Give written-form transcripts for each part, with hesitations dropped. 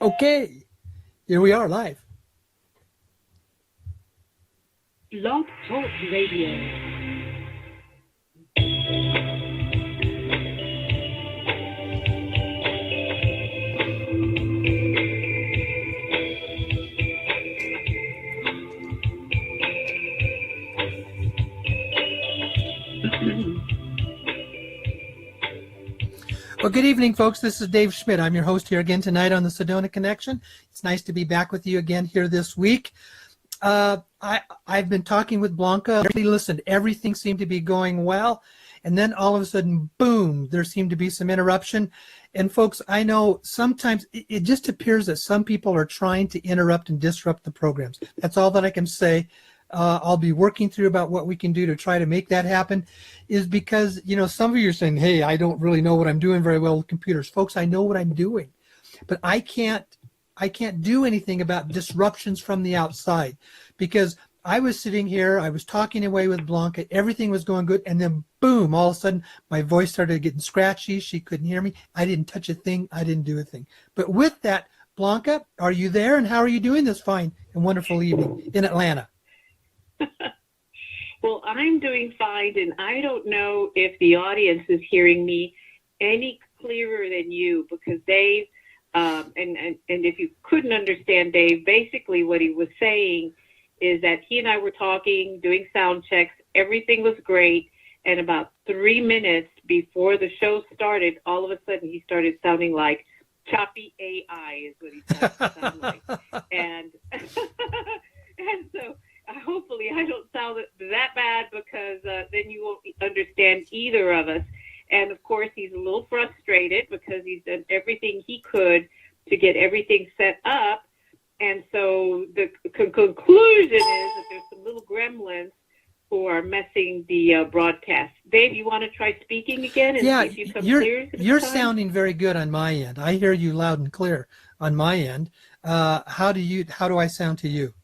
Okay, here we are live. Blog Talk Radio. Well, good evening, folks. This is Dave Schmidt. I'm your host here again tonight on the Sedona Connection. It's nice to be back with you again here this week. I've been talking with Blanca. Listened, everything seemed to be going well. And then all of a sudden, boom, there seemed to be some interruption. And folks, I know sometimes it just appears that some people are trying to interrupt and disrupt the programs. That's all that I can say. I'll be working through about what we can do to try to make that happen, is because, you know, some of you are saying, hey, I don't really know what I'm doing very well with computers. Folks, I know what I'm doing, but I can't do anything about disruptions from the outside, because I was sitting here, I was talking away with Blanca, everything was going good, and then boom, all of a sudden my voice started getting scratchy, she couldn't hear me, I didn't touch a thing, I didn't do a thing. But with that, Blanca, are you there, and how are you doing this fine and wonderful evening in Atlanta? Well, I'm doing fine, and I don't know if the audience is hearing me any clearer than you, because Dave, and if you couldn't understand Dave, basically what he was saying is that he and I were talking, doing sound checks, everything was great, and about 3 minutes before the show started, all of a sudden he started sounding like choppy AI is what he started to sound like. And so hopefully I don't sound that bad, because then you won't understand either of us. And of course, he's a little frustrated because he's done everything he could to get everything set up. And so the conclusion is that there's some little gremlins who are messing the broadcast. Dave, you want to try speaking again and see if you come clear? You're sounding very good on my end. I hear you loud and clear on my end. How do I sound to you?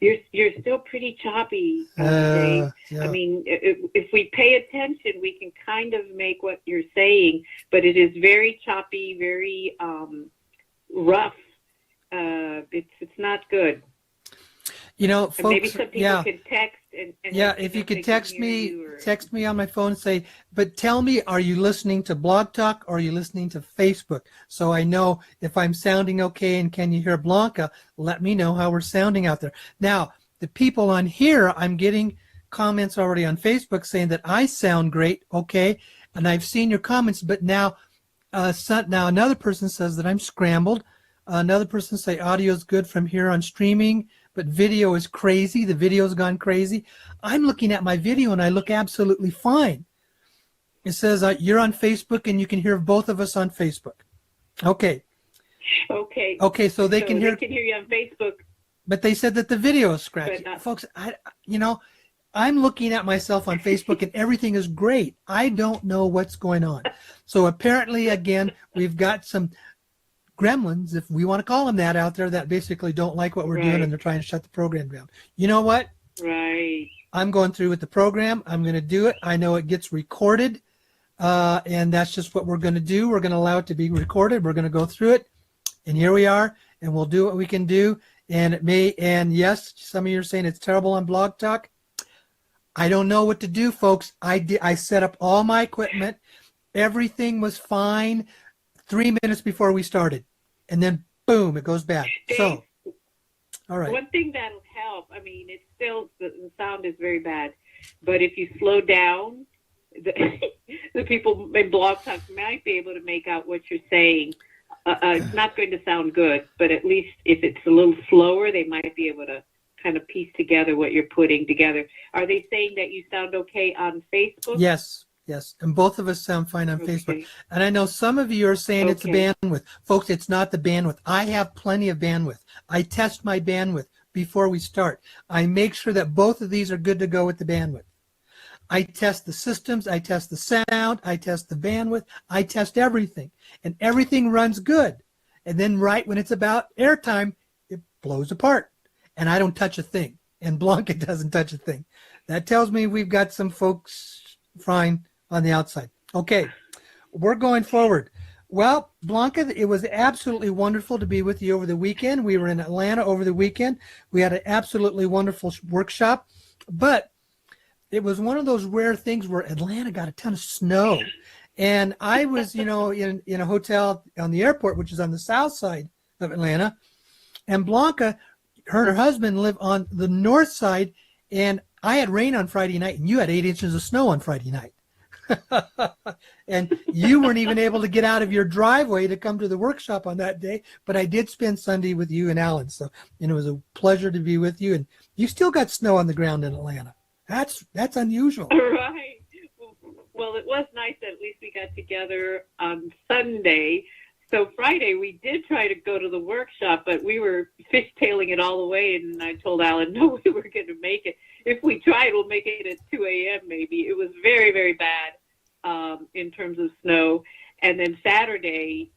You're still pretty choppy, Dave. Yeah. I mean, if we pay attention, we can kind of make what you're saying, but it is very choppy, very rough. It's not good. You know, folks, and maybe some people can text. And if you could text me on my phone and say, but tell me, are you listening to Blog Talk or are you listening to Facebook? So I know if I'm sounding okay, and can you hear Blanca, let me know how we're sounding out there. Now, the people on here, I'm getting comments already on Facebook saying that I sound great, okay, and I've seen your comments, but now another person says that I'm scrambled. Another person say audio is good from here on streaming, but video is crazy. The video's gone crazy. I'm looking at my video and I look absolutely fine. It says you're on Facebook and you can hear both of us on Facebook. Okay. Okay, so they can hear you on Facebook. But they said that the video is scratchy. Folks, I'm looking at myself on Facebook and everything is great. I don't know what's going on. So apparently, again, we've got some gremlins, if we want to call them that, out there that basically don't like what we're doing, and they're trying to shut the program down. You know what? Right. I'm going through with the program. I'm going to do it. I know it gets recorded, and that's just what we're going to do. We're going to allow it to be recorded. We're going to go through it, and here we are, and we'll do what we can do. And it may, and yes, some of you are saying it's terrible on Blog Talk. I don't know what to do, folks. I set up all my equipment. Everything was fine 3 minutes before we started, and then boom, it goes bad. Dave, so, all right. One thing that'll help, I mean, it's still, the sound is very bad, but if you slow down, the people in Blog Talk might be able to make out what you're saying. It's not going to sound good, but at least if it's a little slower, they might be able to kind of piece together what you're putting together. Are they saying that you sound okay on Facebook? Yes, and both of us sound fine on Facebook. And I know some of you are saying it's the bandwidth. Folks, it's not the bandwidth. I have plenty of bandwidth. I test my bandwidth before we start. I make sure that both of these are good to go with the bandwidth. I test the systems, I test the sound, I test the bandwidth, I test everything. And everything runs good. And then right when it's about airtime, it blows apart. And I don't touch a thing. And Blanca doesn't touch a thing. That tells me we've got some folks fine on the outside. Okay, we're going forward. Well, Blanca, it was absolutely wonderful to be with you over the weekend. We were in Atlanta over the weekend. We had an absolutely wonderful workshop, but it was one of those rare things where Atlanta got a ton of snow. And I was, in a hotel on the airport, which is on the south side of Atlanta. And Blanca, her and her husband live on the north side. And I had rain on Friday night, and you had 8 inches of snow on Friday night. And you weren't even able to get out of your driveway to come to the workshop on that day. But I did spend Sunday with you and Alan. So, and it was a pleasure to be with you. And you still got snow on the ground in Atlanta. That's unusual. Right. Well, it was nice that at least we got together on Sunday. So Friday we did try to go to the workshop, but we were fishtailing it all the way, and I told Alan, no, we were going to make it. If we tried, we'll make it at 2 a.m. maybe. It was very, very bad in terms of snow. And then Saturday,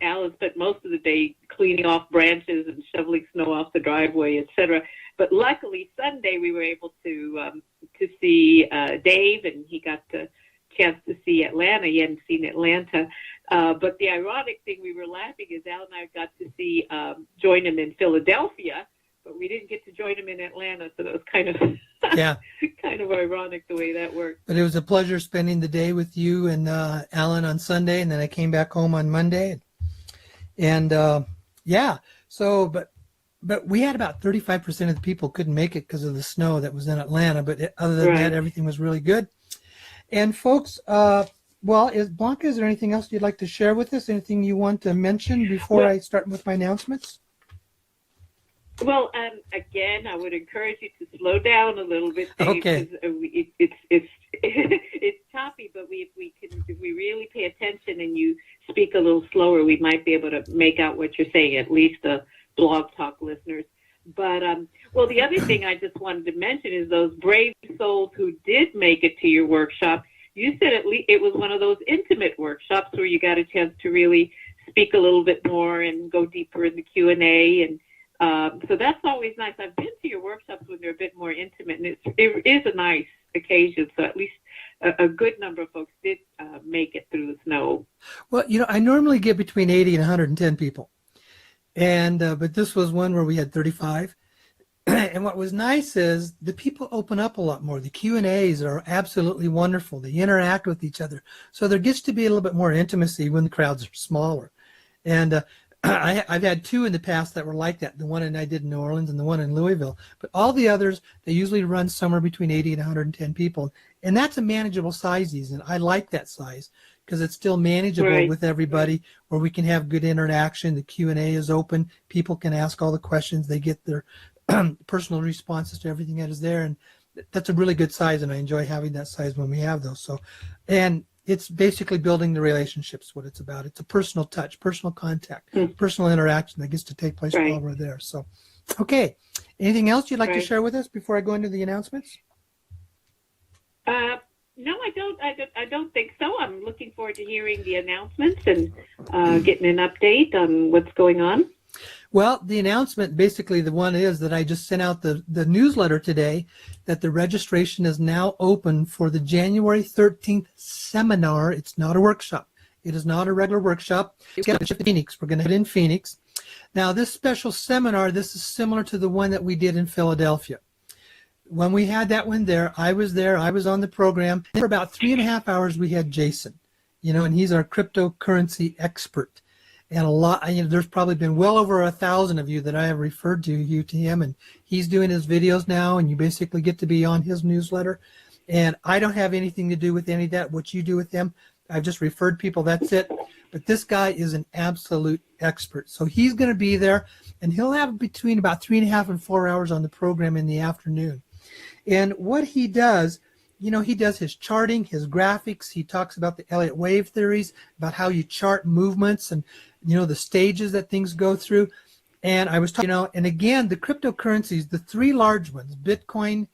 Alan spent most of the day cleaning off branches and shoveling snow off the driveway, etc. But luckily, Sunday we were able to see Dave, and he got the chance to see Atlanta. He hadn't seen Atlanta. But the ironic thing, we were laughing, is Al and I got to see join him in Philadelphia, but we didn't get to join him in Atlanta. So that was kind of kind of ironic the way that worked. But it was a pleasure spending the day with you and Alan on Sunday, and then I came back home on Monday. And so but we had about 35% of the people couldn't make it because of the snow that was in Atlanta. But other than that, everything was really good. And folks, Blanca, is there anything else you'd like to share with us? Anything you want to mention before I start with my announcements? Well, again, I would encourage you to slow down a little bit, Dave, okay. It's choppy, but if we really pay attention and you speak a little slower, we might be able to make out what you're saying, at least the Blog Talk listeners. But, the other thing I just wanted to mention is those brave souls who did make it to your workshop. You said at least it was one of those intimate workshops where you got a chance to really speak a little bit more and go deeper in the Q&A. And so that's always nice. I've been to your workshops when they're a bit more intimate, and it is a nice occasion. So at least a good number of folks did make it through the snow. Well, I normally get between 80 and 110 people. And but this was one where we had 35. And what was nice is the people open up a lot more. The Q&As are absolutely wonderful. They interact with each other. So there gets to be a little bit more intimacy when the crowds are smaller. And I've had two in the past that were like that, the one I did in New Orleans and the one in Louisville. But all the others, they usually run somewhere between 80 and 110 people. And that's a manageable size, and I like that size because it's still manageable with everybody, where we can have good interaction. The Q&A is open. People can ask all the questions. They get their personal responses to everything that is there. And that's a really good size, and I enjoy having that size when we have those. So, and it's basically building the relationships, what it's about. It's a personal touch, personal contact, personal interaction that gets to take place while we're there. So, okay. Anything else you'd like to share with us before I go into the announcements? No, I don't think so. I'm looking forward to hearing the announcements and getting an update on what's going on. Well, the announcement, basically the one is that I just sent out the newsletter today that the registration is now open for the January 13th seminar. It's not a workshop. It is not a regular workshop. It's going to be in Phoenix. We're going to head in Phoenix. Now, this special seminar, this is similar to the one that we did in Philadelphia. When we had that one there, I was on the program. For about 3.5 hours, we had Jason, and he's our cryptocurrency expert. And there's probably been well over 1,000 of you that I have referred to him, and he's doing his videos now, and you basically get to be on his newsletter. And I don't have anything to do with any of that, what you do with him. I've just referred people, that's it. But this guy is an absolute expert. So he's going to be there, and he'll have between about 3.5 and 4 hours on the program in the afternoon. And what he does, he does his charting, his graphics. He talks about the Elliott wave theories, about how you chart movements and, the stages that things go through. And I was talking, and again, the cryptocurrencies, the three large ones, Bitcoin,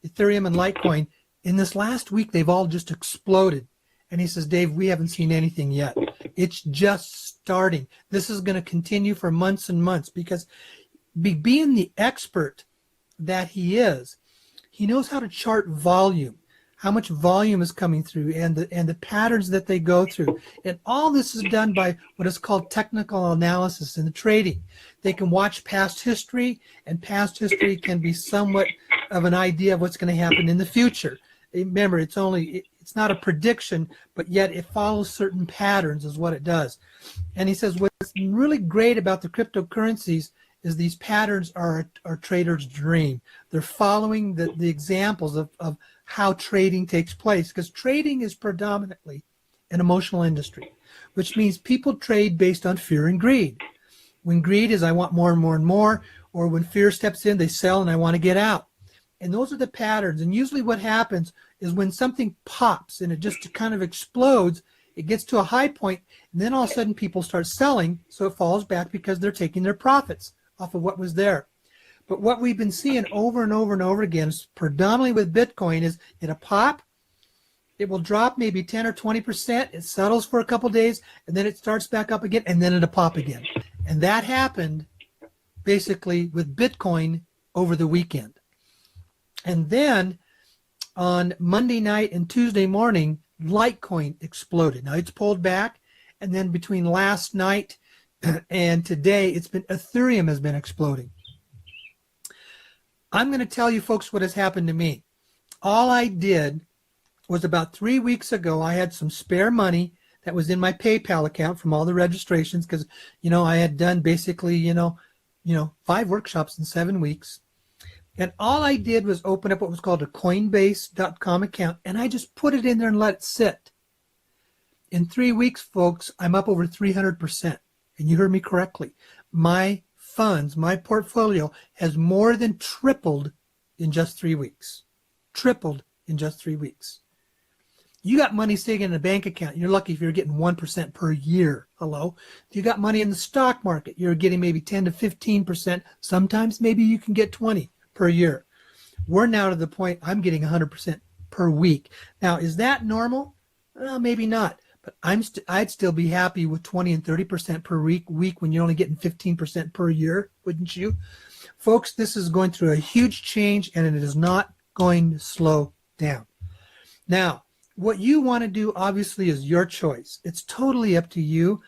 Ethereum, and Litecoin, in this last week, they've all just exploded. And he says, Dave, we haven't seen anything yet. It's just starting. This is going to continue for months and months because being the expert that he is, he knows how to chart volume. how much volume is coming through, and the patterns that they go through. And all this is done by what is called technical analysis in the trading. They can watch past history, and past history can be somewhat of an idea of what's going to happen in the future. Remember, it's not a prediction, but yet it follows certain patterns is what it does. And he says what's really great about the cryptocurrencies is these patterns are a trader's dream. They're following the examples of how trading takes place, because trading is predominantly an emotional industry, which means people trade based on fear and greed. When greed is I want more and more and more, or when fear steps in, they sell and I want to get out. And those are the patterns. And usually what happens is when something pops and it just kind of explodes, it gets to a high point, and then all of a sudden people start selling, so it falls back because they're taking their profits off of what was there. But what we've been seeing over and over and over again, predominantly with Bitcoin, is in a pop, it will drop maybe 10 or 20%, it settles for a couple days, and then it starts back up again, and then it'll pop again. And that happened basically with Bitcoin over the weekend. And then on Monday night and Tuesday morning, Litecoin exploded. Now it's pulled back, and then between last night and today, Ethereum has been exploding. I'm going to tell you folks what has happened to me. All I did was about 3 weeks ago, I had some spare money that was in my PayPal account from all the registrations, because I had done basically 5 workshops in 7 weeks. And all I did was open up what was called a Coinbase.com account, and I just put it in there and let it sit. In 3 weeks, folks, I'm up over 300%. And you heard me correctly. My funds, my portfolio has more than tripled in just 3 weeks. Tripled in just 3 weeks. You got money sitting in a bank account. You're lucky if you're getting 1% per year. Hello? If you got money in the stock market, you're getting maybe 10 to 15%. Sometimes maybe you can get 20 per year. We're now to the point I'm getting 100% per week. Now, is that normal? Well, maybe not. But I'd still be happy with 20 and 30% per week when you're only getting 15% per year, wouldn't you? Folks, this is going through a huge change, and it is not going to slow down. Now, what you want to do, obviously, is your choice. It's totally up to you.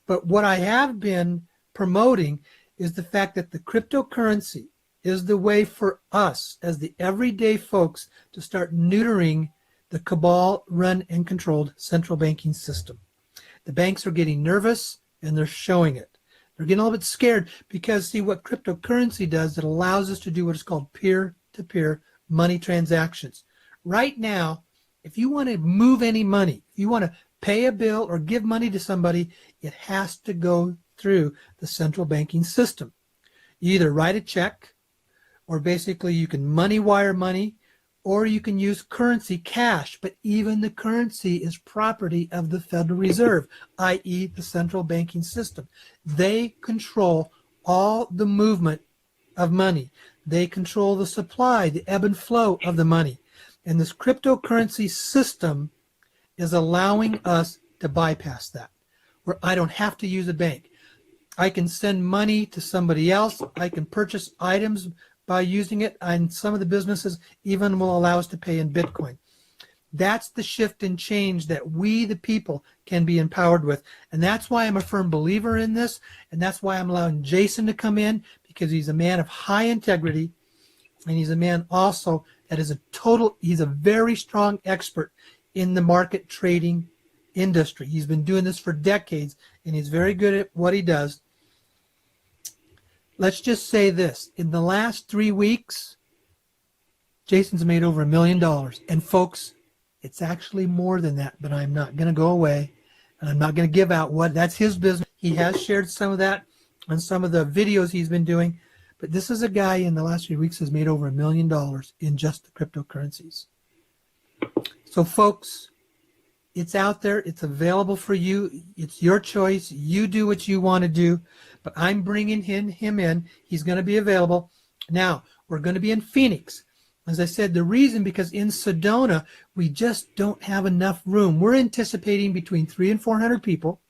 But what I have been promoting is the fact that the cryptocurrency is the way for us as the everyday folks to start neutering the cabal run and controlled central banking system. The banks are getting nervous, and they're showing it. They're getting a little bit scared because, see, what cryptocurrency does, it allows us to do what is called peer-to-peer money transactions. Right now, if you want to move any money, if you want to pay a bill or give money to somebody, it has to go through the central banking system. You either write a check, or basically you can money wire money, or you can use currency, cash, but even the currency is property of the Federal Reserve, i.e. the central banking system. They control all the movement of money. They control the supply, the ebb and flow of the money. And this cryptocurrency system is allowing us to bypass that, where I don't have to use a bank. I can send money to somebody else. I can purchase items by using it, and some of the businesses even will allow us to pay in Bitcoin. That's the shift and change that we, the people, can be empowered with. And that's why I'm a firm believer in this, and that's why I'm allowing Jason to come in, because he's a man of high integrity, and he's a man also that is he's a very strong expert in the market trading industry. He's been doing this for decades, and he's very good at what he does. Let's just say this. In the last 3 weeks, Jason's made over $1 million. And folks, it's actually more than that, but I'm not going to go away. And I'm not going to give out that's his business. He has shared some of that on some of the videos he's been doing. But this is a guy in the last 3 weeks has made over $1 million in just the cryptocurrencies. So folks, it's out there. It's available for you. It's your choice. You do what you want to do. But I'm bringing him in. He's going to be available. Now, we're going to be in Phoenix. As I said, the reason, because in Sedona, we just don't have enough room. We're anticipating between 300 and 400 people.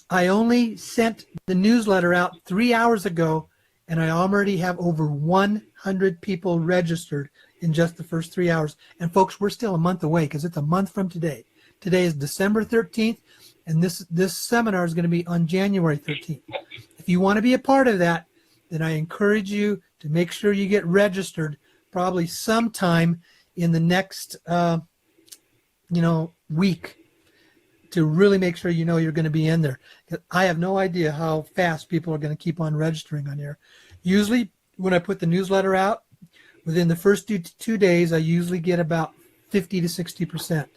I only sent the newsletter out 3 hours ago, and I already have over 100 people registered in just the first 3 hours. And folks, we're still a month away because it's a month from today. Today is December 13th, and this seminar is going to be on January 13th. If you want to be a part of that, then I encourage you to make sure you get registered probably sometime in the next week, to really make sure you know you're going to be in there. I have no idea how fast people are going to keep on registering on here. Usually when I put the newsletter out, within the first 2 days, I usually get about 50 to 60%.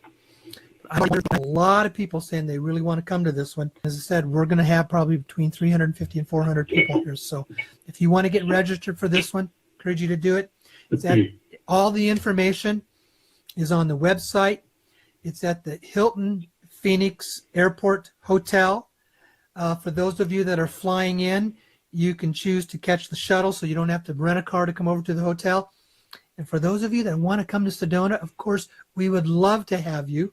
I have a lot of people saying they really want to come to this one. As I said, we're going to have probably between 350 and 400 people here. So if you want to get registered for this one, I encourage you to do it. All the information is on the website. It's at the Hilton Phoenix Airport Hotel. For those of you that are flying in, you can choose to catch the shuttle so you don't have to rent a car to come over to the hotel. And for those of you that want to come to Sedona, of course, we would love to have you.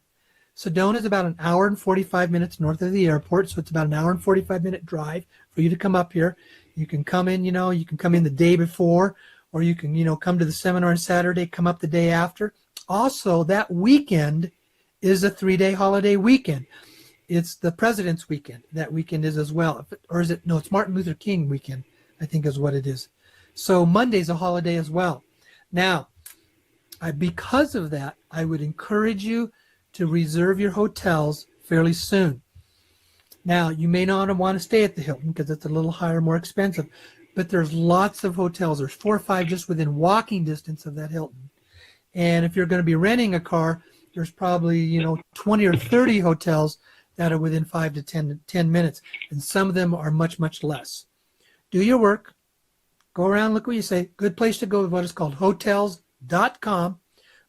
Sedona is about an hour and 45 minutes north of the airport, so it's about an hour and 45-minute drive for you to come up here. You can come in, you can come in the day before, or you can, come to the seminar on Saturday, come up the day after. Also, that weekend is a 3-day holiday weekend. It's the President's Weekend. That weekend is as well. Or is it? No, it's Martin Luther King weekend, I think is what it is. So Monday's a holiday as well. Now, because of that, I would encourage you to reserve your hotels fairly soon. Now, you may not want to stay at the Hilton because it's a little higher, more expensive, but there's lots of hotels. There's 4 or 5 just within walking distance of that Hilton. And if you're going to be renting a car, there's probably, 20 or 30 hotels that are within 5 to 10 minutes, and some of them are much, much less. Do your work. Go around, look what you say. Good place to go is what is called hotels.com.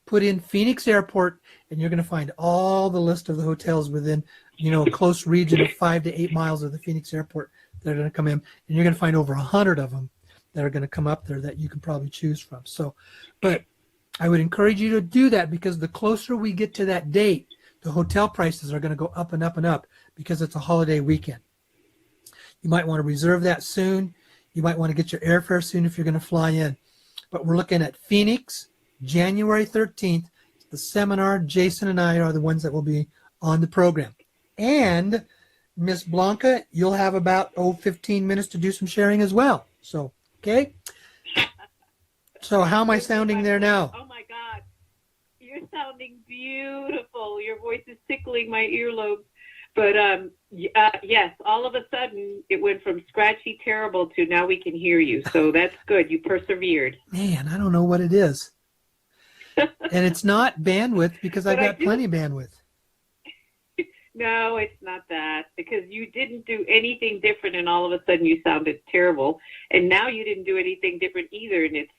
Put in Phoenix Airport, and you're going to find all the list of the hotels within, a close region of 5 to 8 miles of the Phoenix Airport that are going to come in. And you're going to find over 100 of them that are going to come up there that you can probably choose from. So, but I would encourage you to do that, because the closer we get to that date, the hotel prices are going to go up and up and up because it's a holiday weekend. You might want to reserve that soon. You might want to get your airfare soon if you're going to fly in. But we're looking at Phoenix, January 13th. The seminar, Jason and I are the ones that will be on the program. And Miss Blanca, you'll have about 15 minutes to do some sharing as well. So, okay? So how am I sounding there now? Oh my God, you're sounding beautiful. Your voice is tickling my earlobes. But yes, all of a sudden it went from scratchy terrible to now we can hear you. So that's good. You persevered. Man, I don't know what it is. And it's not bandwidth, because I've got plenty of bandwidth. No, it's not that, because you didn't do anything different and all of a sudden you sounded terrible. And now you didn't do anything different either, and it's,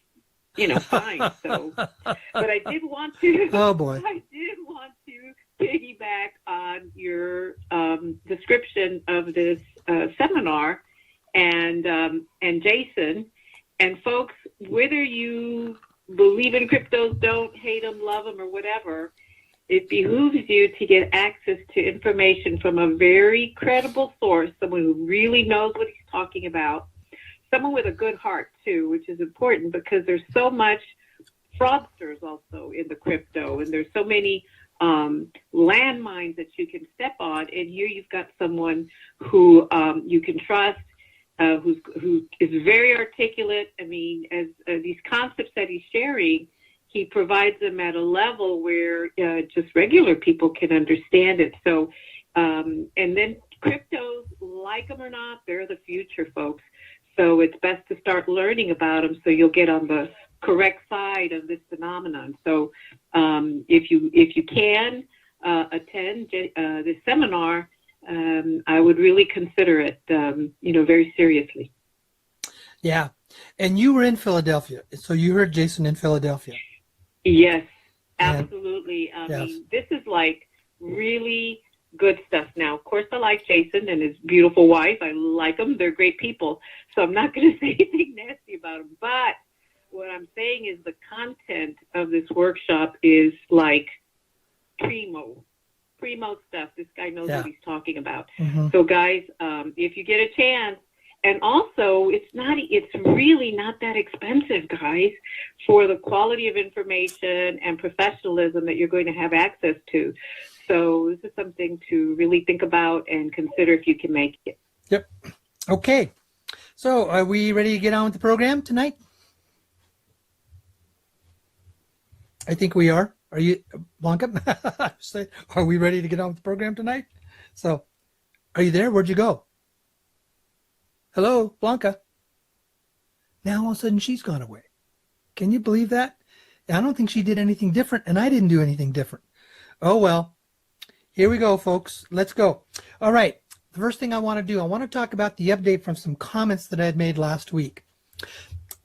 fine. So, but I did want to. Oh boy! I did want to piggyback on your description of this seminar, and Jason, and folks, whether you believe in cryptos, don't hate them, love them, or whatever, it behooves you to get access to information from a very credible source, someone who really knows what he's talking about. Someone with a good heart, too, which is important because there's so much fraudsters also in the crypto, and there's so many landmines that you can step on. And here you've got someone who you can trust, who is very articulate. I mean, as these concepts that he's sharing, he provides them at a level where just regular people can understand it. So, and then cryptos, like them or not, they're the future, folks. So it's best to start learning about them so you'll get on the correct side of this phenomenon. So if you can attend this seminar, I would really consider it, very seriously. Yeah. And you were in Philadelphia, so you heard Jason in Philadelphia. Yes, absolutely. Yes. I mean, this is like really good stuff. Now, of course, I like Jason and his beautiful wife. I like them. They're great people. So I'm not going to say anything nasty about them. But what I'm saying is the content of this workshop is like primo stuff. This guy knows what he's talking about. Mm-hmm. So, guys, if you get a chance, And also, it's really not that expensive, guys, for the quality of information and professionalism that you're going to have access to. So this is something to really think about and consider if you can make it. Yep. Okay. So are we ready to get on with the program tonight? I think we are. Are you, Blanca? Are we ready to get on with the program tonight? So, are you there? Where'd you go? Hello, Blanca. Now all of a sudden she's gone away. Can you believe that? I don't think she did anything different, and I didn't do anything different. Oh, well. Here we go, folks. Let's go. All right. The first thing I want to do, I want to talk about the update from some comments that I had made last week.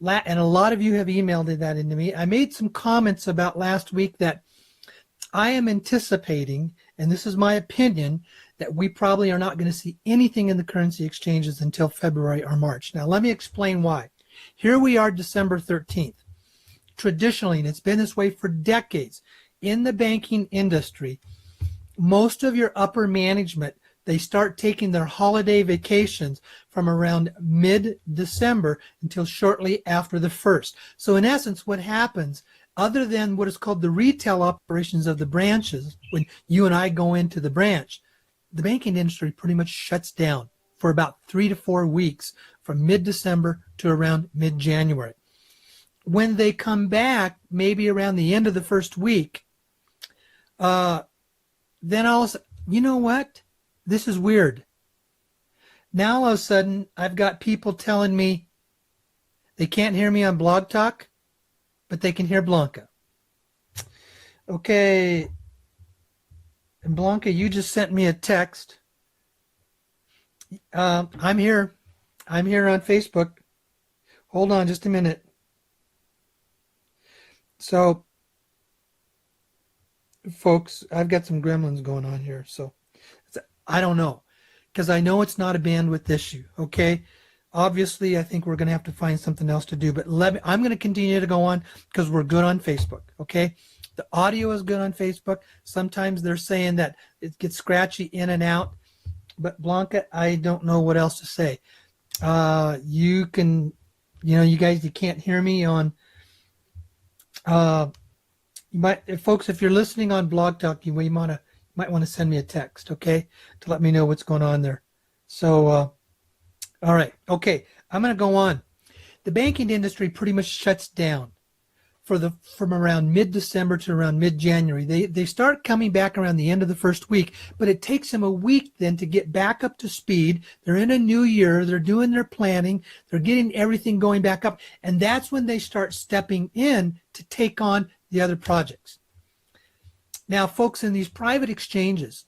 And a lot of you have emailed that into me. I made some comments about last week that I am anticipating, and this is my opinion, that we probably are not going to see anything in the currency exchanges until February or March. Now, let me explain why. Here we are, December 13th. Traditionally, and it's been this way for decades, in the banking industry, most of your upper management, they start taking their holiday vacations from around mid-December until shortly after the 1st. So in essence, what happens, other than what is called the retail operations of the branches, when you and I go into the branch, the banking industry pretty much shuts down for about 3 to 4 weeks from mid-December to around mid-January. When they come back, maybe around the end of the first week, then all of a sudden, you know what? This is weird. Now all of a sudden, I've got people telling me they can't hear me on Blog Talk, but they can hear Blanca. Okay. And Blanca, you just sent me a text. I'm here. I'm here on Facebook. Hold on just a minute. So, folks, I've got some gremlins going on here. So, I don't know. Because I know it's not a bandwidth issue. Okay. Obviously, I think we're going to have to find something else to do. But I'm going to continue to go on because we're good on Facebook. Okay. The audio is good on Facebook. Sometimes they're saying that it gets scratchy in and out. But Blanca, I don't know what else to say. You can, you guys, you can't hear me on, folks, if you're listening on Blog Talk, you might want to send me a text, okay, to let me know what's going on there. So, all right. Okay. I'm going to go on. The banking industry pretty much shuts down from around mid-December to around mid-January. They start coming back around the end of the first week, but it takes them a week then to get back up to speed. They're in a new year. They're doing their planning. They're getting everything going back up. And that's when they start stepping in to take on the other projects. Now, folks, in these private exchanges,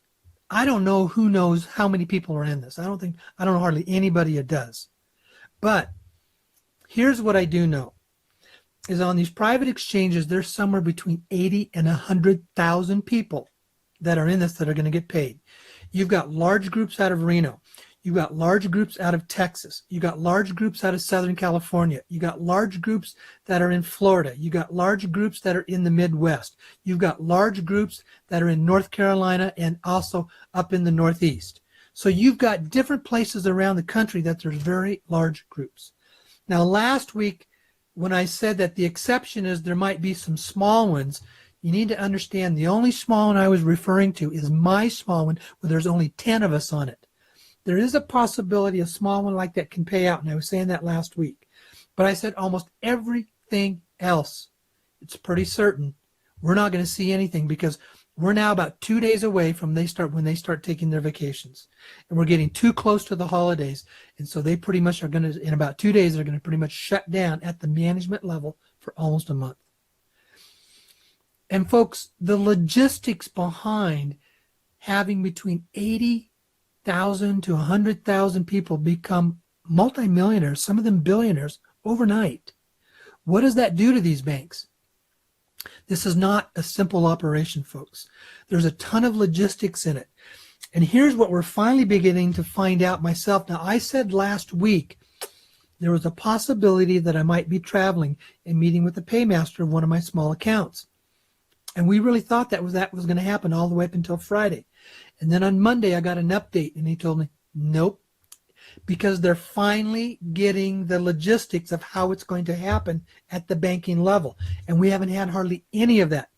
I don't know who knows how many people are in this. I don't know hardly anybody that does. But here's what I do know. Is on these private exchanges, there's somewhere between 80 and 100,000 people that are in this that are going to get paid. You've got large groups out of Reno. You've got large groups out of Texas. You've got large groups out of Southern California. You've got large groups that are in Florida. You've got large groups that are in the Midwest. You've got large groups that are in North Carolina and also up in the Northeast. So you've got different places around the country that there's very large groups. Now, last week, when I said that the exception is there might be some small ones, you need to understand the only small one I was referring to is my small one where there's only 10 of us on it. There is a possibility a small one like that can pay out, and I was saying that last week. But I said almost everything else, it's pretty certain we're not going to see anything because we're now about 2 days away from when they start taking their vacations. And we're getting too close to the holidays. And so they pretty much are going to, in about 2 days, they're going to pretty much shut down at the management level for almost a month. And folks, the logistics behind having between 80,000 to 100,000 people become multimillionaires, some of them billionaires, overnight. What does that do to these banks? This is not a simple operation, folks. There's a ton of logistics in it. And here's what we're finally beginning to find out myself. Now, I said last week there was a possibility that I might be traveling and meeting with the paymaster of one of my small accounts. And we really thought that was going to happen all the way up until Friday. And then on Monday, I got an update, and he told me, nope. because they're finally getting the logistics of how it's going to happen at the banking level. And we haven't had hardly any of that.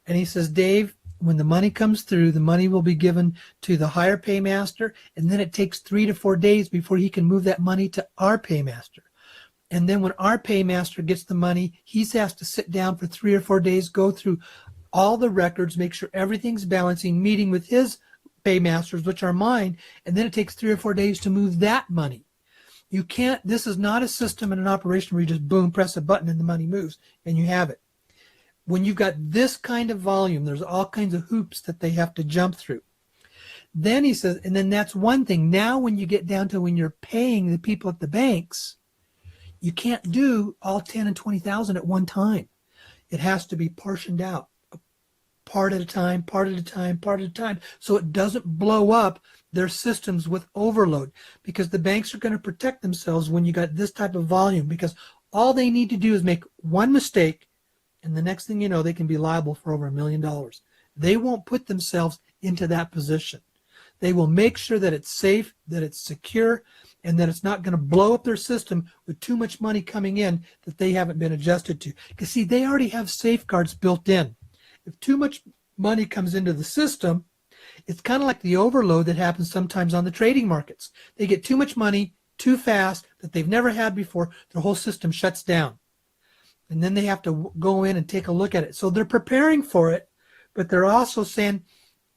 And he says, Dave, when the money comes through, the money will be given to the higher paymaster, and then it takes 3 to 4 days before he can move that money to our paymaster. And then when our paymaster gets the money, he has to sit down for 3 or 4 days, go through all the records, make sure everything's balancing, meeting with his paymasters, which are mine, and then it takes 3 or 4 days to move that money. You can't, this is not a system and an operation where you just boom, press a button and the money moves and you have it. When you've got this kind of volume, there's all kinds of hoops that they have to jump through. Then he says, and then that's one thing. Now when you get down to when you're paying the people at the banks, you can't do all 10 and 20,000 at one time. It has to be portioned out, part at a time, part at a time, part at a time, so it doesn't blow up their systems with overload, because the banks are going to protect themselves when you got this type of volume, because all they need to do is make one mistake, and the next thing you know, they can be liable for over $1 million. They won't put themselves into that position. They will make sure that it's safe, that it's secure, and that it's not going to blow up their system with too much money coming in that they haven't been adjusted to. Because see, they already have safeguards built in. If too much money comes into the system, it's kind of like the overload that happens sometimes on the trading markets. They get too much money too fast that they've never had before. Their whole system shuts down. And then they have to go in and take a look at it. So they're preparing for it, but they're also saying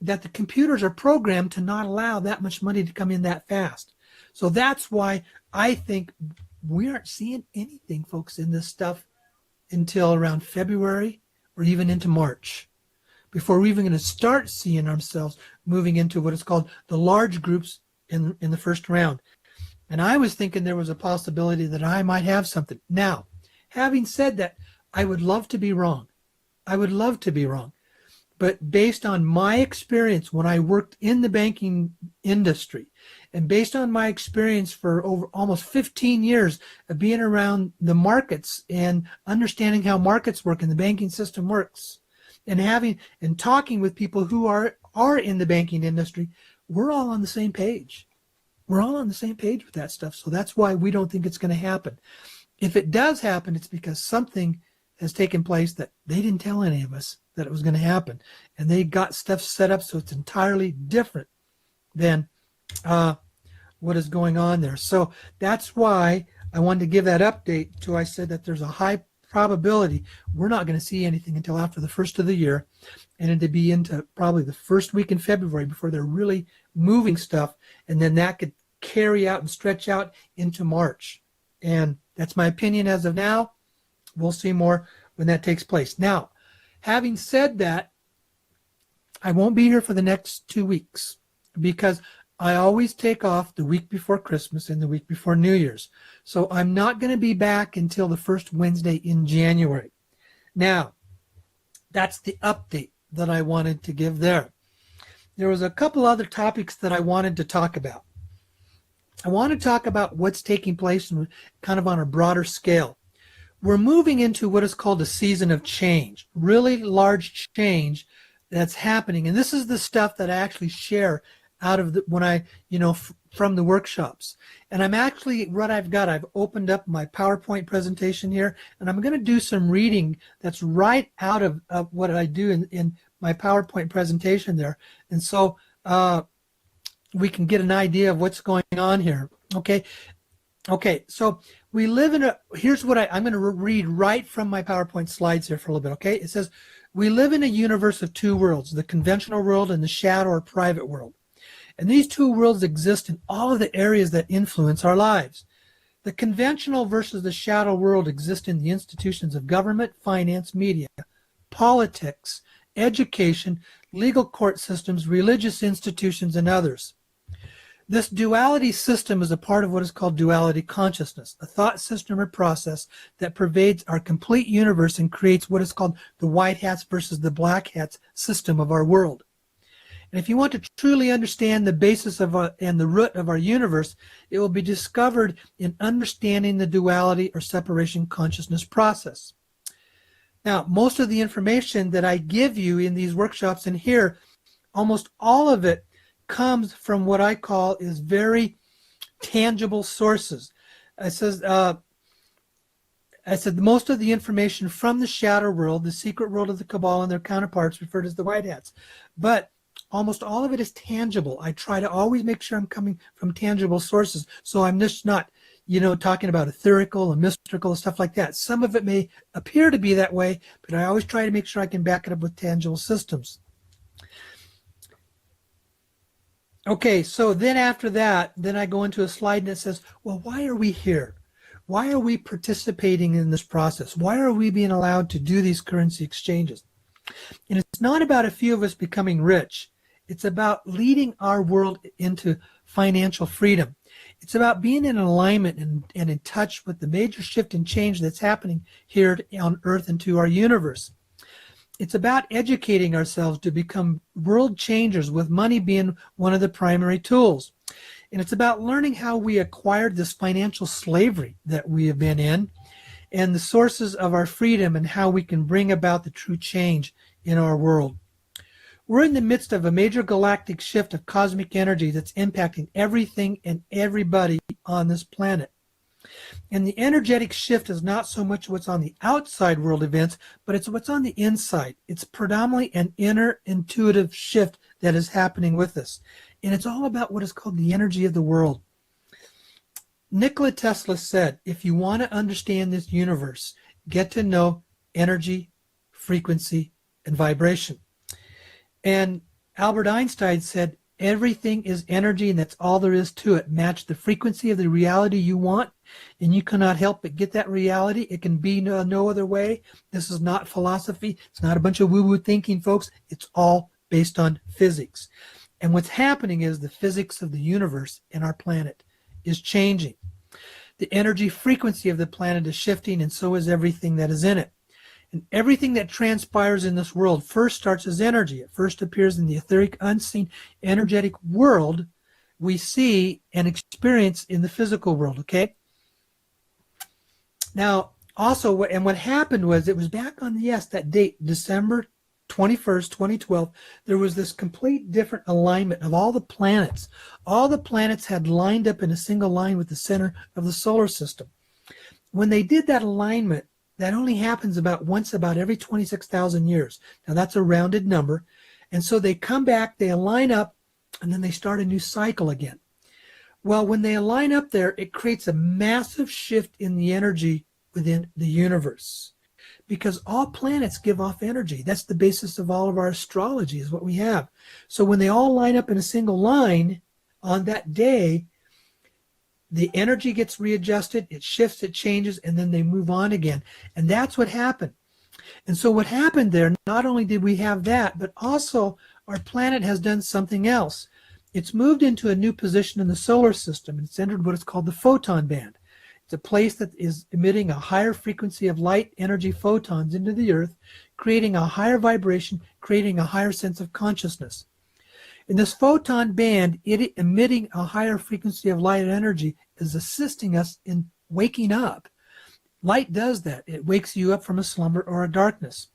that the computers are programmed to not allow that much money to come in that fast. So that's why I think we aren't seeing anything, folks, in this stuff until around February or even into March, before we're even going to start seeing ourselves moving into what is called the large groups in the first round. And I was thinking there was a possibility that I might have something. Now, having said that, I would love to be wrong. I would love to be wrong. But based on my experience when I worked in the banking industry, and based on my experience for over almost 15 years of being around the markets and understanding how markets work and the banking system works, and having and talking with people who are in the banking industry, we're all on the same page. We're all on the same page with that stuff. So that's why we don't think it's going to happen. If it does happen, it's because something has taken place that they didn't tell any of us that it was going to happen. And they got stuff set up so it's entirely different than what is going on there. So that's why I wanted to give that update to I said that there's a high probability we're not going to see anything until after the first of the year, and it'd be into probably the first week in February before they're really moving stuff, and then that could carry out and stretch out into March. And that's my opinion as of now. We'll see more when that takes place. Now, having said that, I won't be here for the next 2 weeks because I always take off the week before Christmas and the week before New Year's. So I'm not going to be back until the first Wednesday in January. Now, that's the update that I wanted to give there. There was a couple other topics that I wanted to talk about. I want to talk about what's taking place kind of on a broader scale. We're moving into what is called a season of change, really large change that's happening. And this is the stuff that I actually share out of when I, from the workshops. And I'm actually, I've opened up my PowerPoint presentation here, and I'm going to do some reading that's right out of what I do in my PowerPoint presentation there. And so we can get an idea of what's going on here. Okay, so we live in here's what I'm going to read right from my PowerPoint slides here for a little bit, okay? It says, we live in a universe of two worlds, the conventional world and the shadow or private world. And these two worlds exist in all of the areas that influence our lives. The conventional versus the shadow world exist in the institutions of government, finance, media, politics, education, legal court systems, religious institutions, and others. This duality system is a part of what is called duality consciousness, a thought system or process that pervades our complete universe and creates what is called the white hats versus the black hats system of our world. And if you want to truly understand the basis of and the root of our universe, it will be discovered in understanding the duality or separation consciousness process. Now, most of the information that I give you in these workshops and here, almost all of it comes from what I call is very tangible sources. It says, I said most of the information from the shadow world, the secret world of the Cabal and their counterparts referred as the White Hats. But almost all of it is tangible. I try to always make sure I'm coming from tangible sources. So I'm just not, talking about etherical and mystical and stuff like that. Some of it may appear to be that way, but I always try to make sure I can back it up with tangible systems. Okay, so then after that, then I go into a slide and it says, well, why are we here? Why are we participating in this process? Why are we being allowed to do these currency exchanges? And it's not about a few of us becoming rich. It's about leading our world into financial freedom. It's about being in alignment and in touch with the major shift and change that's happening here on Earth and to our universe. It's about educating ourselves to become world changers, with money being one of the primary tools. And it's about learning how we acquired this financial slavery that we have been in, and the sources of our freedom, and how we can bring about the true change in our world. We're in the midst of a major galactic shift of cosmic energy that's impacting everything and everybody on this planet. And the energetic shift is not so much what's on the outside world events, but it's what's on the inside. It's predominantly an inner intuitive shift that is happening with us. And it's all about what is called the energy of the world. Nikola Tesla said, if you want to understand this universe, get to know energy, frequency, and vibration. And Albert Einstein said, everything is energy, and that's all there is to it. Match the frequency of the reality you want, and you cannot help but get that reality. It can be no other way. This is not philosophy. It's not a bunch of woo-woo thinking, folks. It's all based on physics. And what's happening is the physics of the universe and our planet is changing. The energy frequency of the planet is shifting, and so is everything that is in it. And everything that transpires in this world first starts as energy. It first appears in the etheric, unseen, energetic world we see and experience in the physical world, okay? Now, also, what happened was, it was back on, that date, December 21st, 2012, there was this complete different alignment of all the planets. All the planets had lined up in a single line with the center of the solar system. When they did that alignment, that only happens once about every 26,000 years. Now, that's a rounded number. And so they come back, they align up, and then they start a new cycle again. Well, when they align up there, it creates a massive shift in the energy within the universe, because all planets give off energy. That's the basis of all of our astrology, is what we have. So when they all line up in a single line on that day, the energy gets readjusted, it shifts, it changes, and then they move on again. And that's what happened. And so what happened there, not only did we have that, but also our planet has done something else. It's moved into a new position in the solar system. It's entered what is called the photon band. It's a place that is emitting a higher frequency of light energy photons into the earth, creating a higher vibration, creating a higher sense of consciousness. In this photon band, it emitting a higher frequency of light energy is assisting us in waking up. Light does that. It wakes you up from a slumber or a darkness.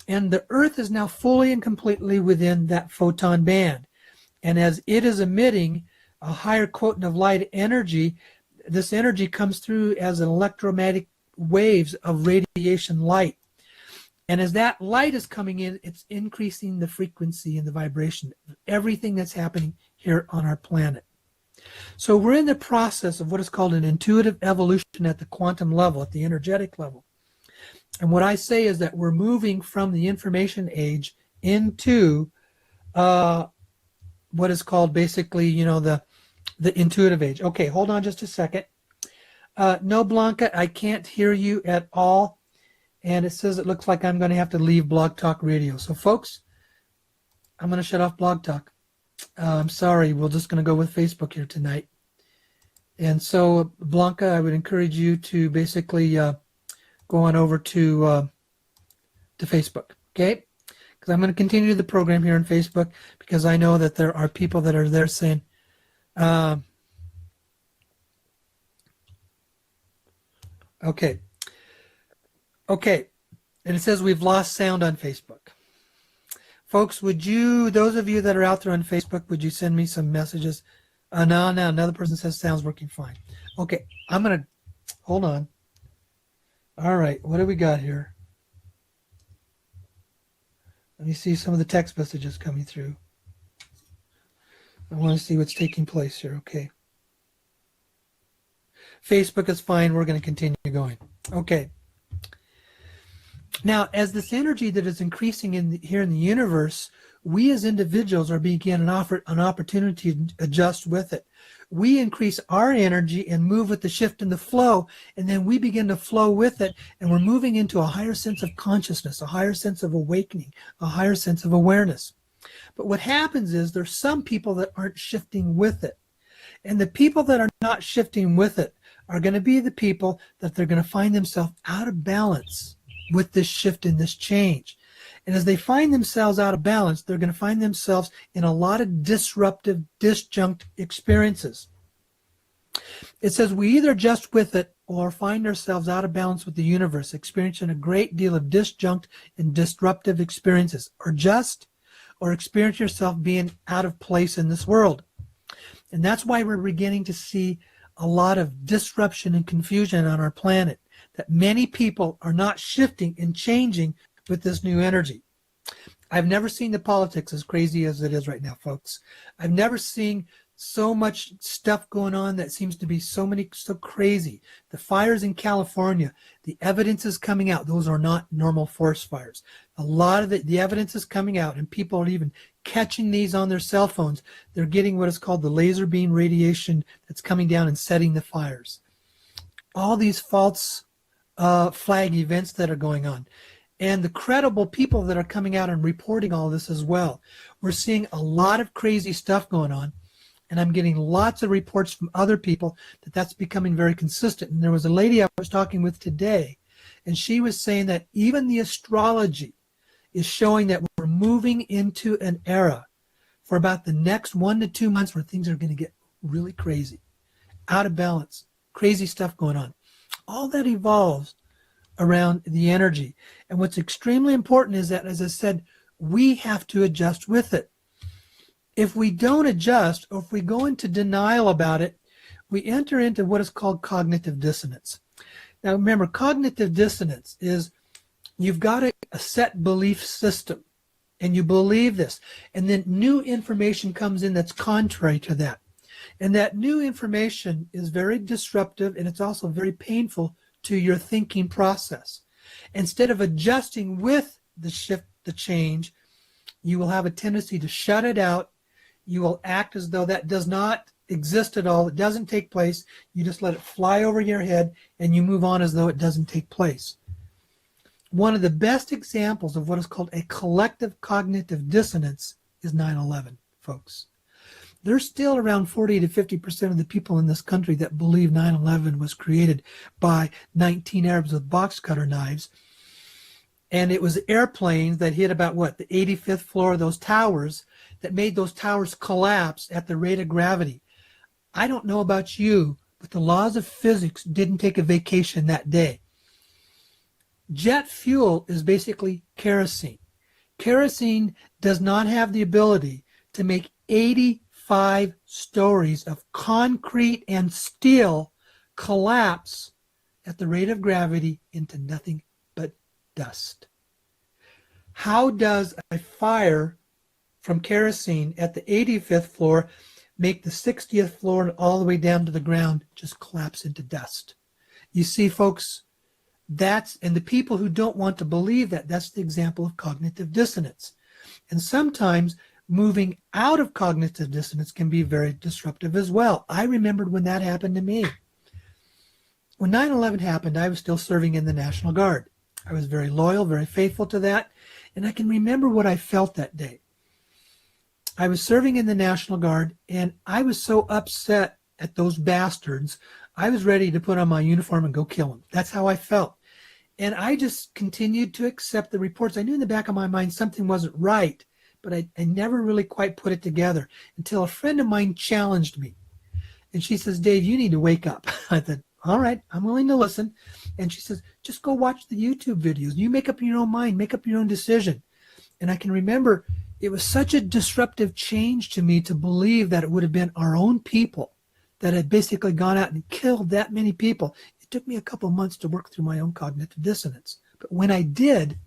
And the earth is now fully and completely within that photon band. And as it is emitting a higher quotient of light energy, this energy comes through as an electromagnetic waves of radiation light. And as that light is coming in, it's increasing the frequency and the vibration of everything that's happening here on our planet. So we're in the process of what is called an intuitive evolution at the quantum level, at the energetic level. And what I say is that we're moving from the information age into what is called basically, the intuitive age. Okay, hold on just a second. No, Blanca, I can't hear you at all. And it says it looks like I'm going to have to leave Blog Talk Radio. So, folks, I'm going to shut off Blog Talk. I'm sorry. We're just going to go with Facebook here tonight. And so, Blanca, I would encourage you to basically go on over to Facebook, okay? Because I'm going to continue the program here on Facebook, because I know that there are people that are there saying, okay. Okay, and it says we've lost sound on Facebook. Folks, those of you that are out there on Facebook, would you send me some messages No, another person says sounds working fine. Okay, I'm going to, hold on. All right, what do we got here? Let me see some of the text messages coming through. I want to see what's taking place here. Okay. Facebook is fine. We're going to continue going. Okay. Now, as this energy that is increasing here in the universe, we as individuals are being given an opportunity to adjust with it. We increase our energy and move with the shift in the flow, and then we begin to flow with it, and we're moving into a higher sense of consciousness, a higher sense of awakening, a higher sense of awareness. But what happens is there's some people that aren't shifting with it. And the people that are not shifting with it are going to be the people that they're going to find themselves out of balance with this shift and this change. And as they find themselves out of balance, they're going to find themselves in a lot of disruptive, disjunct experiences. It says we either adjust with it or find ourselves out of balance with the universe, experiencing a great deal of disjunct and disruptive experiences, or experience yourself being out of place in this world. And that's why we're beginning to see a lot of disruption and confusion on our planet, that many people are not shifting and changing with this new energy. I've never seen the politics as crazy as it is right now, folks. I've never seen so much stuff going on that seems to be so crazy. The fires in California, the evidence is coming out. Those are not normal forest fires. A lot of the evidence is coming out, and people are even catching these on their cell phones. They're getting what is called the laser beam radiation that's coming down and setting the fires. All these false flag events that are going on. And the credible people that are coming out and reporting all this as well. We're seeing a lot of crazy stuff going on. And I'm getting lots of reports from other people that that's becoming very consistent. And there was a lady I was talking with today, and she was saying that even the astrology is showing that we're moving into an era for about the next 1 to 2 months where things are going to get really crazy, out of balance, crazy stuff going on. All that evolves around the energy. And what's extremely important is that, as I said, we have to adjust with it. If we don't adjust, or if we go into denial about it, we enter into what is called cognitive dissonance. Now remember, cognitive dissonance is you've got a set belief system, and you believe this, and then new information comes in that's contrary to that. And that new information is very disruptive, and it's also very painful to your thinking process. Instead of adjusting with the shift, the change, you will have a tendency to shut it out. You will act as though that does not exist at all. It doesn't take place. You just let it fly over your head, and you move on as though it doesn't take place. One of the best examples of what is called a collective cognitive dissonance is 9/11, folks. There's still around 40 to 50% of the people in this country that believe 9/11 was created by 19 Arabs with box cutter knives. And it was airplanes that hit about the 85th floor of those towers that made those towers collapse at the rate of gravity. I don't know about you, but the laws of physics didn't take a vacation that day. Jet fuel is basically kerosene. Kerosene does not have the ability to make 85 stories of concrete and steel collapse at the rate of gravity into nothing but dust. How does a fire from kerosene at the 85th floor make the 60th floor and all the way down to the ground just collapse into dust? You see, folks, and the people who don't want to believe that, that's the example of cognitive dissonance. And sometimes moving out of cognitive dissonance can be very disruptive as well. I remembered when that happened to me. When 9/11 happened, I was still serving in the National Guard. I was very loyal, very faithful to that, and I can remember what I felt that day. I was serving in the National Guard, and I was so upset at those bastards, I was ready to put on my uniform and go kill them. That's how I felt. And I just continued to accept the reports. I knew in the back of my mind something wasn't right, but I never really quite put it together until a friend of mine challenged me. And she says, "Dave, you need to wake up." I thought, all right, I'm willing to listen. And she says, "Just go watch the YouTube videos. You make up your own mind, make up your own decision." And I can remember, it was such a disruptive change to me to believe that it would have been our own people that had basically gone out and killed that many people. It took me a couple months to work through my own cognitive dissonance. But when I did,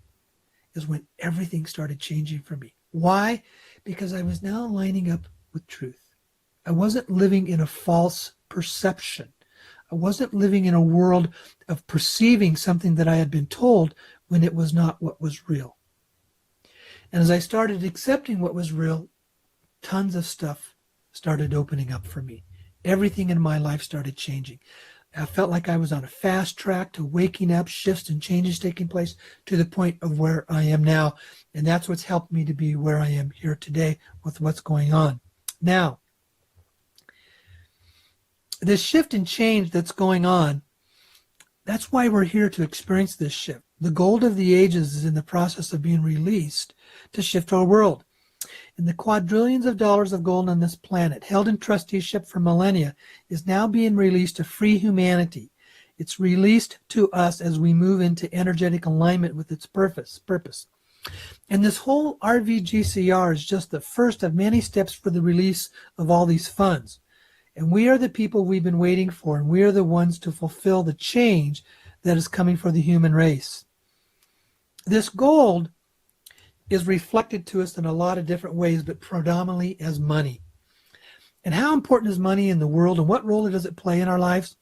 is when everything started changing for me. Why? Because I was now lining up with truth. I wasn't living in a false perception. I wasn't living in a world of perceiving something that I had been told when it was not what was real. And as I started accepting what was real, tons of stuff started opening up for me. Everything in my life started changing. I felt like I was on a fast track to waking up, shifts and changes taking place to the point of where I am now. And that's what's helped me to be where I am here today with what's going on. Now, this shift and change that's going on, that's why we're here to experience this shift. The gold of the ages is in the process of being released to shift our world. And the quadrillions of dollars of gold on this planet, held in trusteeship for millennia, is now being released to free humanity. It's released to us as we move into energetic alignment with its purpose. And this whole RVGCR is just the first of many steps for the release of all these funds. And we are the people we've been waiting for, and we are the ones to fulfill the change that is coming for the human race. This gold is reflected to us in a lot of different ways, but predominantly as money. And how important is money in the world, and what role does it play in our lives?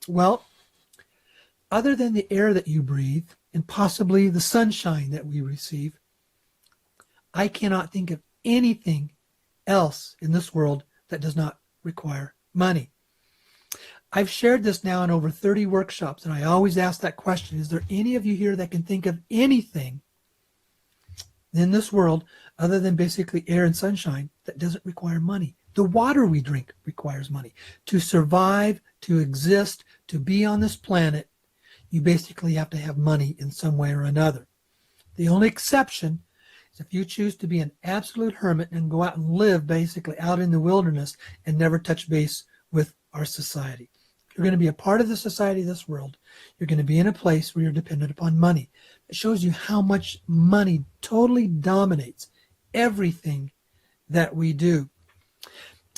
Well, other than the air that you breathe and possibly the sunshine that we receive, I cannot think of anything else in this world that does not require money. I've shared this now in over 30 workshops, and I always ask that question: is there any of you here that can think of anything in this world other than basically air and sunshine that doesn't require money? The water we drink requires money. To survive, to exist, to be on this planet, you basically have to have money in some way or another. The only exception is if you choose to be an absolute hermit and go out and live basically out in the wilderness and never touch base with our society. If you're going to be a part of the society of this world, you're going to be in a place where you're dependent upon money. It shows you how much money totally dominates everything that we do.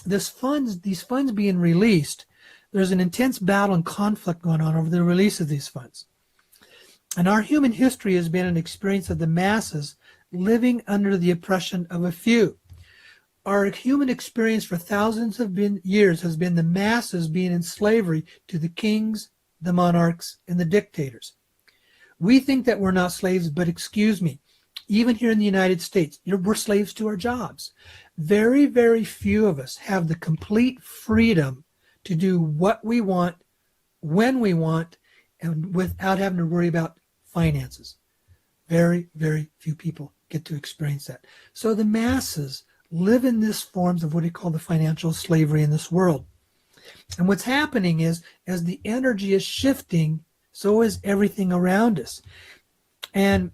These funds being released, there's an intense battle and conflict going on over the release of these funds. And our human history has been an experience of the masses living under the oppression of a few. Our human experience for thousands of years has been the masses being in slavery to the kings, the monarchs, and the dictators. We think that we're not slaves, but excuse me, even here in the United States, we're slaves to our jobs. Very, very few of us have the complete freedom to do what we want, when we want, and without having to worry about finances. Very, very few people get to experience that. So the masses live in this forms of what we call the financial slavery in this world. And what's happening is, as the energy is shifting, so is everything around us. And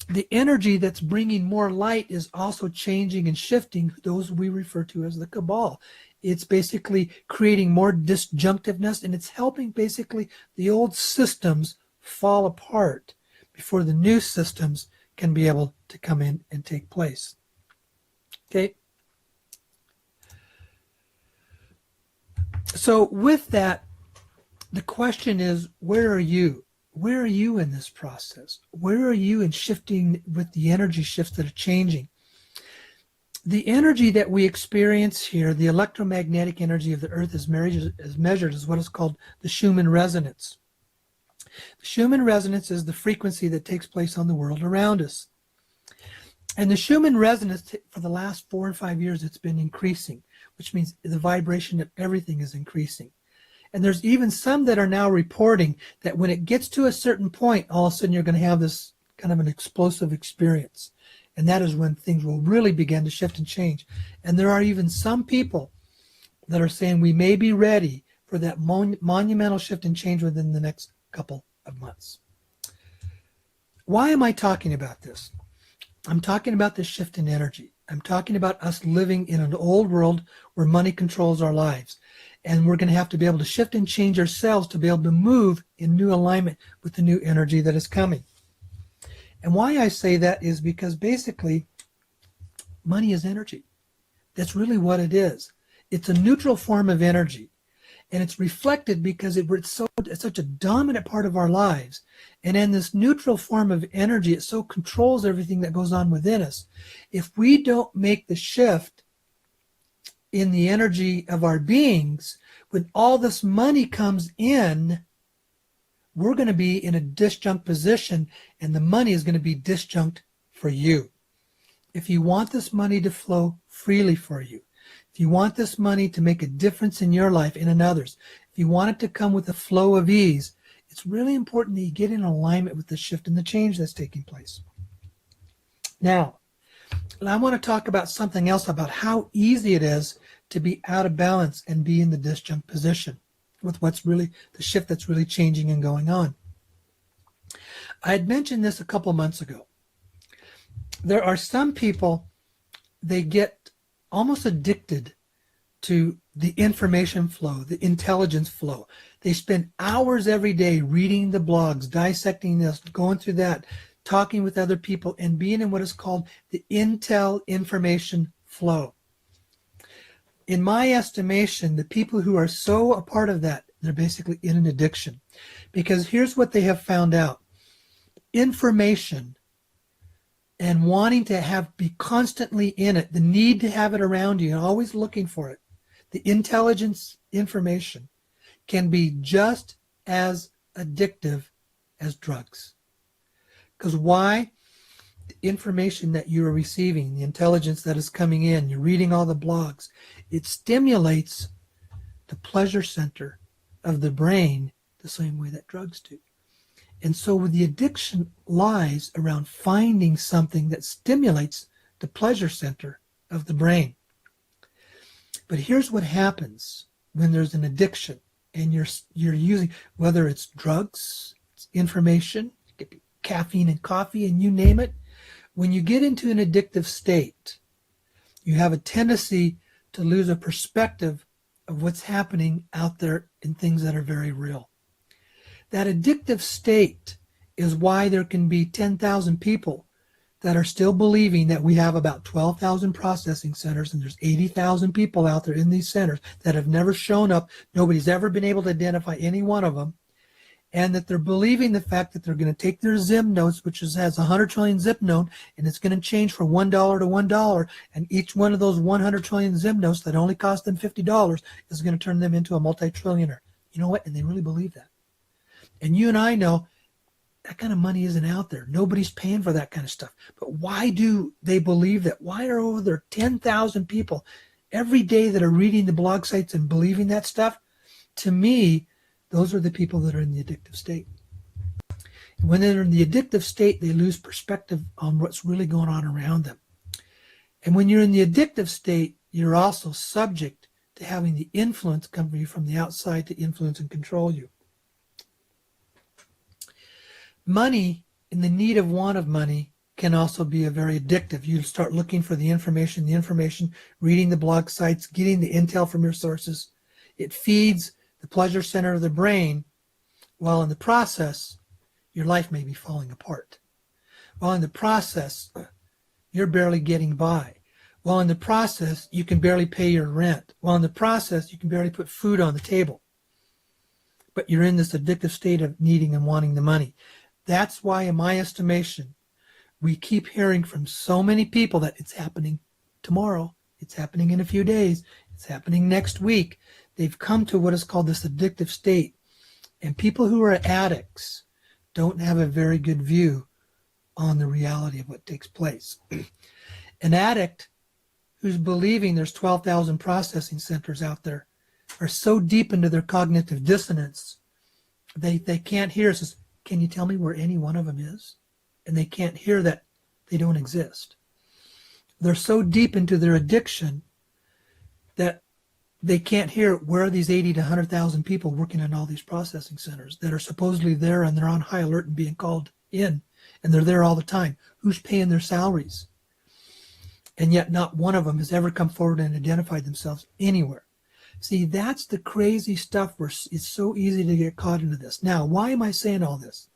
the energy that's bringing more light is also changing and shifting those we refer to as the cabal. It's basically creating more disjunctiveness, and it's helping basically the old systems fall apart before the new systems can be able to come in and take place. Okay. So with that, the question is, where are you? Where are you in this process? Where are you in shifting with the energy shifts that are changing? The energy that we experience here, the electromagnetic energy of the Earth is measured as what is called the Schumann resonance. The Schumann resonance is the frequency that takes place on the world around us. And the Schumann resonance, for the last 4 or 5 years, it's been increasing, which means the vibration of everything is increasing. And there's even some that are now reporting that when it gets to a certain point, all of a sudden you're going to have this kind of an explosive experience. And that is when things will really begin to shift and change. And there are even some people that are saying we may be ready for that monumental shift and change within the next couple of months. Why am I talking about this? I'm talking about this shift in energy. I'm talking about us living in an old world where money controls our lives. And we're going to have to be able to shift and change ourselves to be able to move in new alignment with the new energy that is coming. And why I say that is because basically money is energy. That's really what it is. It's a neutral form of energy. And it's reflected because it's such a dominant part of our lives. And in this neutral form of energy, it so controls everything that goes on within us. If we don't make the shift in the energy of our beings, when all this money comes in, we're going to be in a disjunct position, and the money is going to be disjunct for you. If you want this money to flow freely for you, if you want this money to make a difference in your life and in others, if you want it to come with a flow of ease, it's really important that you get in alignment with the shift and the change that's taking place. Now, I want to talk about something else, about how easy it is to be out of balance and be in the disjunct position with what's really the shift that's really changing and going on. I had mentioned this a couple of months ago. There are some people, they get almost addicted to the information flow, the intelligence flow. They spend hours every day reading the blogs, dissecting this, going through that, talking with other people, and being in what is called the intel information flow. In my estimation, the people who are so a part of that, they're basically in an addiction. Because here's what they have found out. Information and wanting to be constantly in it, the need to have it around you and always looking for it, the intelligence information can be just as addictive as drugs. Because why? The information that you are receiving, the intelligence that is coming in, you're reading all the blogs, it stimulates the pleasure center of the brain the same way that drugs do. And so the addiction lies around finding something that stimulates the pleasure center of the brain. But here's what happens when there's an addiction and you're using, whether it's drugs, it's information, it could be caffeine and coffee, and you name it. When you get into an addictive state, you have a tendency to lose a perspective of what's happening out there in things that are very real. That addictive state is why there can be 10,000 people that are still believing that we have about 12,000 processing centers and there's 80,000 people out there in these centers that have never shown up. Nobody's ever been able to identify any one of them. And that they're believing the fact that they're going to take their Zim notes, which has 100 trillion zip note, and it's going to change from $1 to $1. And each one of those 100 trillion Zim notes that only cost them $50 is going to turn them into a multi-trillionaire. You know what? And they really believe that. And you and I know that kind of money isn't out there. Nobody's paying for that kind of stuff. But why do they believe that? Why are over there 10,000 people every day that are reading the blog sites and believing that stuff? To me, those are the people that are in the addictive state. When they're in the addictive state, they lose perspective on what's really going on around them. And when you're in the addictive state, you're also subject to having the influence come from you from the outside to influence and control you. Money, in the need of want of money, can also be a very addictive. You start looking for the information, reading the blog sites, getting the intel from your sources. It feeds the pleasure center of the brain, while in the process, your life may be falling apart. While in the process, you're barely getting by. While in the process, you can barely pay your rent. While in the process, you can barely put food on the table. But you're in this addictive state of needing and wanting the money. That's why, in my estimation, we keep hearing from so many people that it's happening tomorrow, it's happening in a few days, it's happening next week. They've come to what is called this addictive state. And people who are addicts don't have a very good view on the reality of what takes place. An addict who's believing there's 12,000 processing centers out there are so deep into their cognitive dissonance, they can't hear. Says, can you tell me where any one of them is? And they can't hear that they don't exist. They're so deep into their addiction that they can't hear where are these 80 to 100,000 people working in all these processing centers that are supposedly there and they're on high alert and being called in, and they're there all the time. Who's paying their salaries? And yet not one of them has ever come forward and identified themselves anywhere. See, that's the crazy stuff where it's so easy to get caught into this. Now, why am I saying all this?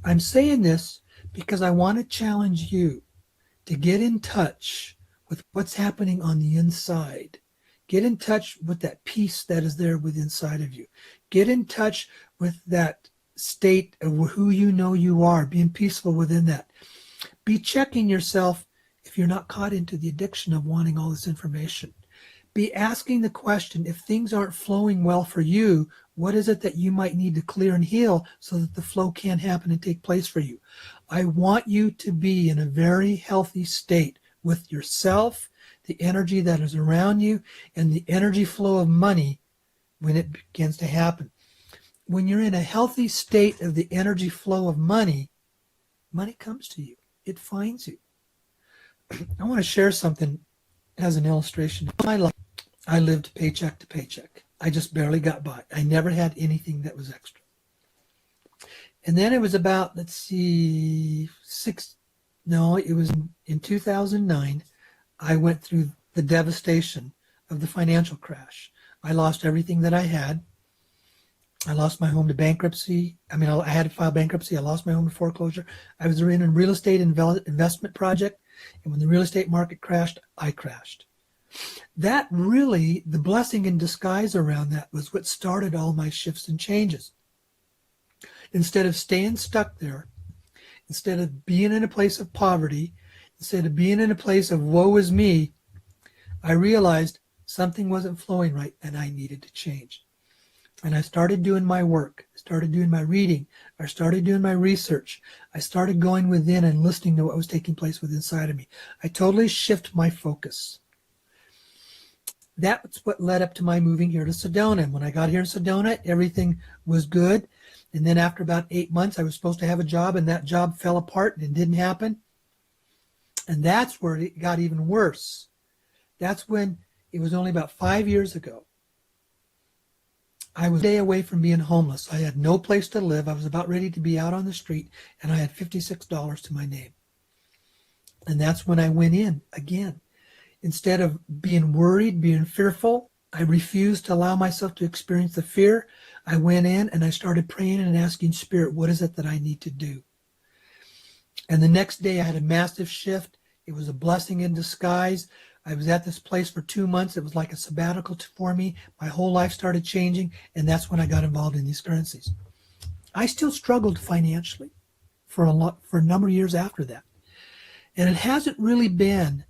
I'm saying this because I want to challenge you to get in touch with what's happening on the inside. Get in touch with that peace that is there within inside of you. Get in touch with that state of who you know you are, being peaceful within that. Be checking yourself if you're not caught into the addiction of wanting all this information. Be asking the question, if things aren't flowing well for you, what is it that you might need to clear and heal so that the flow can happen and take place for you? I want you to be in a very healthy state with yourself, the energy that is around you, and the energy flow of money when it begins to happen. When you're in a healthy state of the energy flow of money, money comes to you. It finds you. I want to share something as an illustration. In my life, I lived paycheck to paycheck. I just barely got by. I never had anything that was extra. And then it was about, it was in 2009, I went through the devastation of the financial crash. I lost everything that I had. I lost my home to bankruptcy. I had to file bankruptcy. I lost my home to foreclosure. I was in a real estate investment project, and when the real estate market crashed, I crashed. That really, the blessing in disguise around that was what started all my shifts and changes. Instead of staying stuck there, instead of being in a place of poverty, instead of being in a place of woe is me, I realized something wasn't flowing right and I needed to change. And I started doing my work. I started doing my reading. I started doing my research. I started going within and listening to what was taking place within inside of me. I totally shifted my focus. That's what led up to my moving here to Sedona. And when I got here in Sedona, everything was good. And then after about 8 months, I was supposed to have a job, and that job fell apart and it didn't happen. And that's where it got even worse. That's when it was only about 5 years ago. I was a day away from being homeless. I had no place to live. I was about ready to be out on the street, and I had $56 to my name. And that's when I went in again. Instead of being worried, being fearful, I refused to allow myself to experience the fear. I went in and I started praying and asking Spirit, what is it that I need to do? And the next day I had a massive shift. It was a blessing in disguise. I was at this place for 2 months. It was like a sabbatical for me. My whole life started changing, and that's when I got involved in these currencies. I still struggled financially for a number of years after that. And it hasn't really been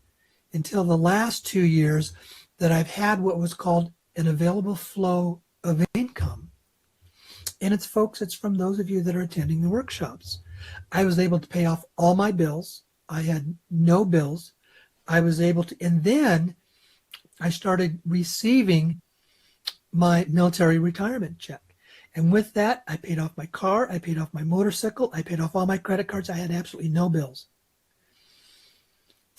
until the last 2 years that I've had what was called an available flow of income. And it's from those of you that are attending the workshops. I was able to pay off all my bills. I had no bills. I was able to, and then I started receiving my military retirement check. And with that, I paid off my car, I paid off my motorcycle, I paid off all my credit cards. I had absolutely no bills.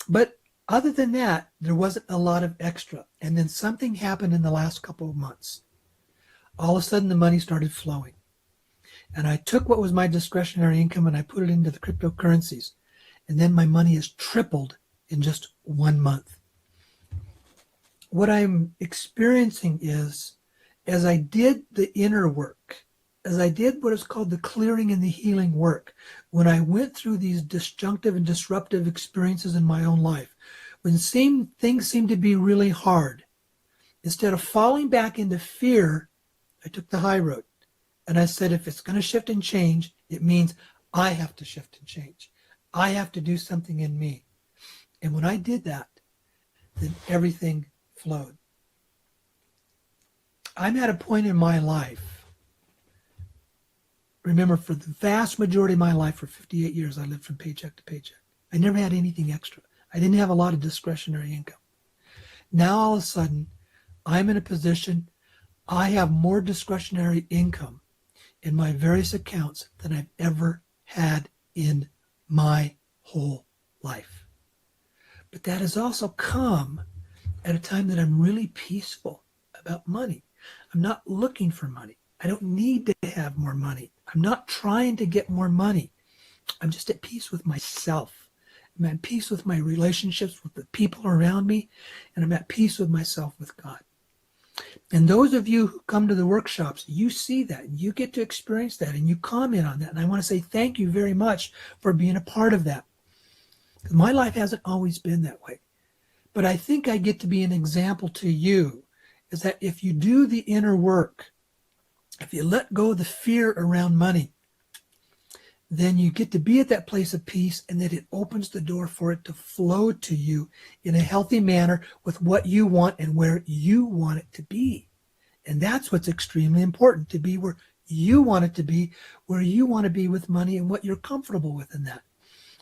But other than that, there wasn't a lot of extra. And then something happened in the last couple of months. All of a sudden, the money started flowing. And I took what was my discretionary income and I put it into the cryptocurrencies. And then my money has tripled in just 1 month. What I'm experiencing is, as I did the inner work, as I did what is called the clearing and the healing work, when I went through these disjunctive and disruptive experiences in my own life, when things seemed to be really hard, instead of falling back into fear, I took the high road. And I said, if it's going to shift and change, it means I have to shift and change. I have to do something in me. And when I did that, then everything flowed. I'm at a point in my life. Remember, for the vast majority of my life, for 58 years, I lived from paycheck to paycheck. I never had anything extra. I didn't have a lot of discretionary income. Now, all of a sudden, I'm in a position, I have more discretionary income in my various accounts than I've ever had in my whole life. But that has also come at a time that I'm really peaceful about money. I'm not looking for money. I don't need to have more money. I'm not trying to get more money. I'm just at peace with myself. I'm at peace with my relationships with the people around me, and I'm at peace with myself, with God. And those of you who come to the workshops, you see that, and you get to experience that, and you comment on that. And I want to say thank you very much for being a part of that. My life hasn't always been that way. But I think I get to be an example to you, is that if you do the inner work, if you let go of the fear around money, then you get to be at that place of peace, and that it opens the door for it to flow to you in a healthy manner with what you want and where you want it to be. And that's what's extremely important, to be where you want it to be, where you want to be with money and what you're comfortable with in that.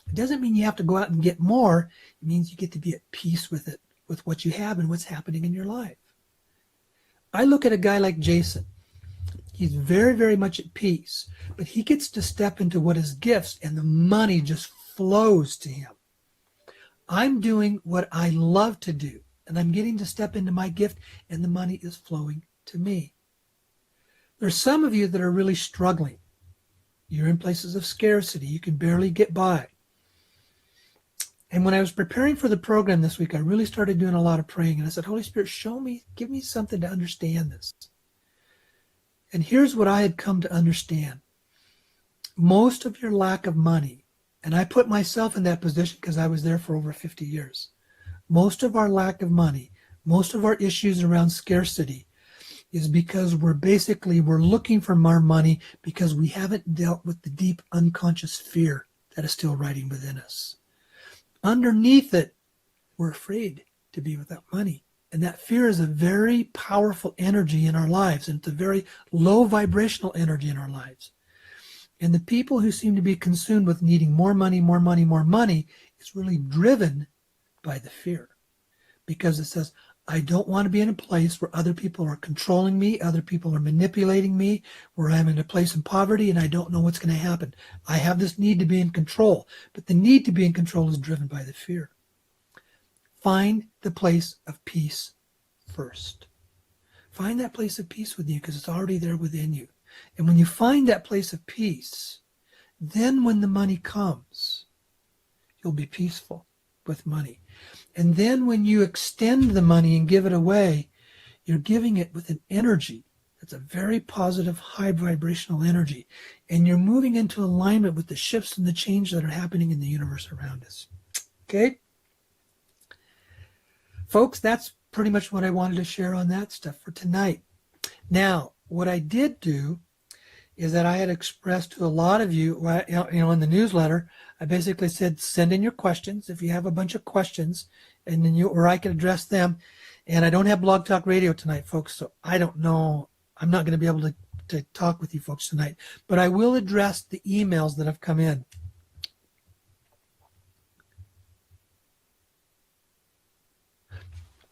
It doesn't mean you have to go out and get more. It means you get to be at peace with it, with what you have and what's happening in your life. I look at a guy like Jason. He's very, very much at peace, but he gets to step into what his gifts, and the money just flows to him. I'm doing what I love to do, and I'm getting to step into my gift, and the money is flowing to me. There's some of you that are really struggling. You're in places of scarcity. You can barely get by. And when I was preparing for the program this week, I really started doing a lot of praying, and I said, Holy Spirit, show me, give me something to understand this. And here's what I had come to understand. Most of your lack of money, and I put myself in that position because I was there for over 50 years. Most of our lack of money, most of our issues around scarcity is because we're looking for more money because we haven't dealt with the deep unconscious fear that is still riding within us. Underneath it, we're afraid to be without money. And that fear is a very powerful energy in our lives, and it's a very low vibrational energy in our lives. And the people who seem to be consumed with needing more money, more money, more money, is really driven by the fear. Because it says, I don't want to be in a place where other people are controlling me, other people are manipulating me, where I'm in a place of poverty and I don't know what's going to happen. I have this need to be in control, but the need to be in control is driven by the fear. Find the place of peace first. Find that place of peace with you, because it's already there within you. And when you find that place of peace, then when the money comes, you'll be peaceful with money. And then when you extend the money and give it away, you're giving it with an energy that's a very positive, high vibrational energy. And you're moving into alignment with the shifts and the change that are happening in the universe around us. Okay? Folks, that's pretty much what I wanted to share on that stuff for tonight. Now, what I did do is that I had expressed to a lot of you, in the newsletter, I basically said, send in your questions if you have a bunch of questions, and then or I can address them. And I don't have Blog Talk Radio tonight, folks, so I don't know. I'm not going to be able to talk with you folks tonight, but I will address the emails that have come in.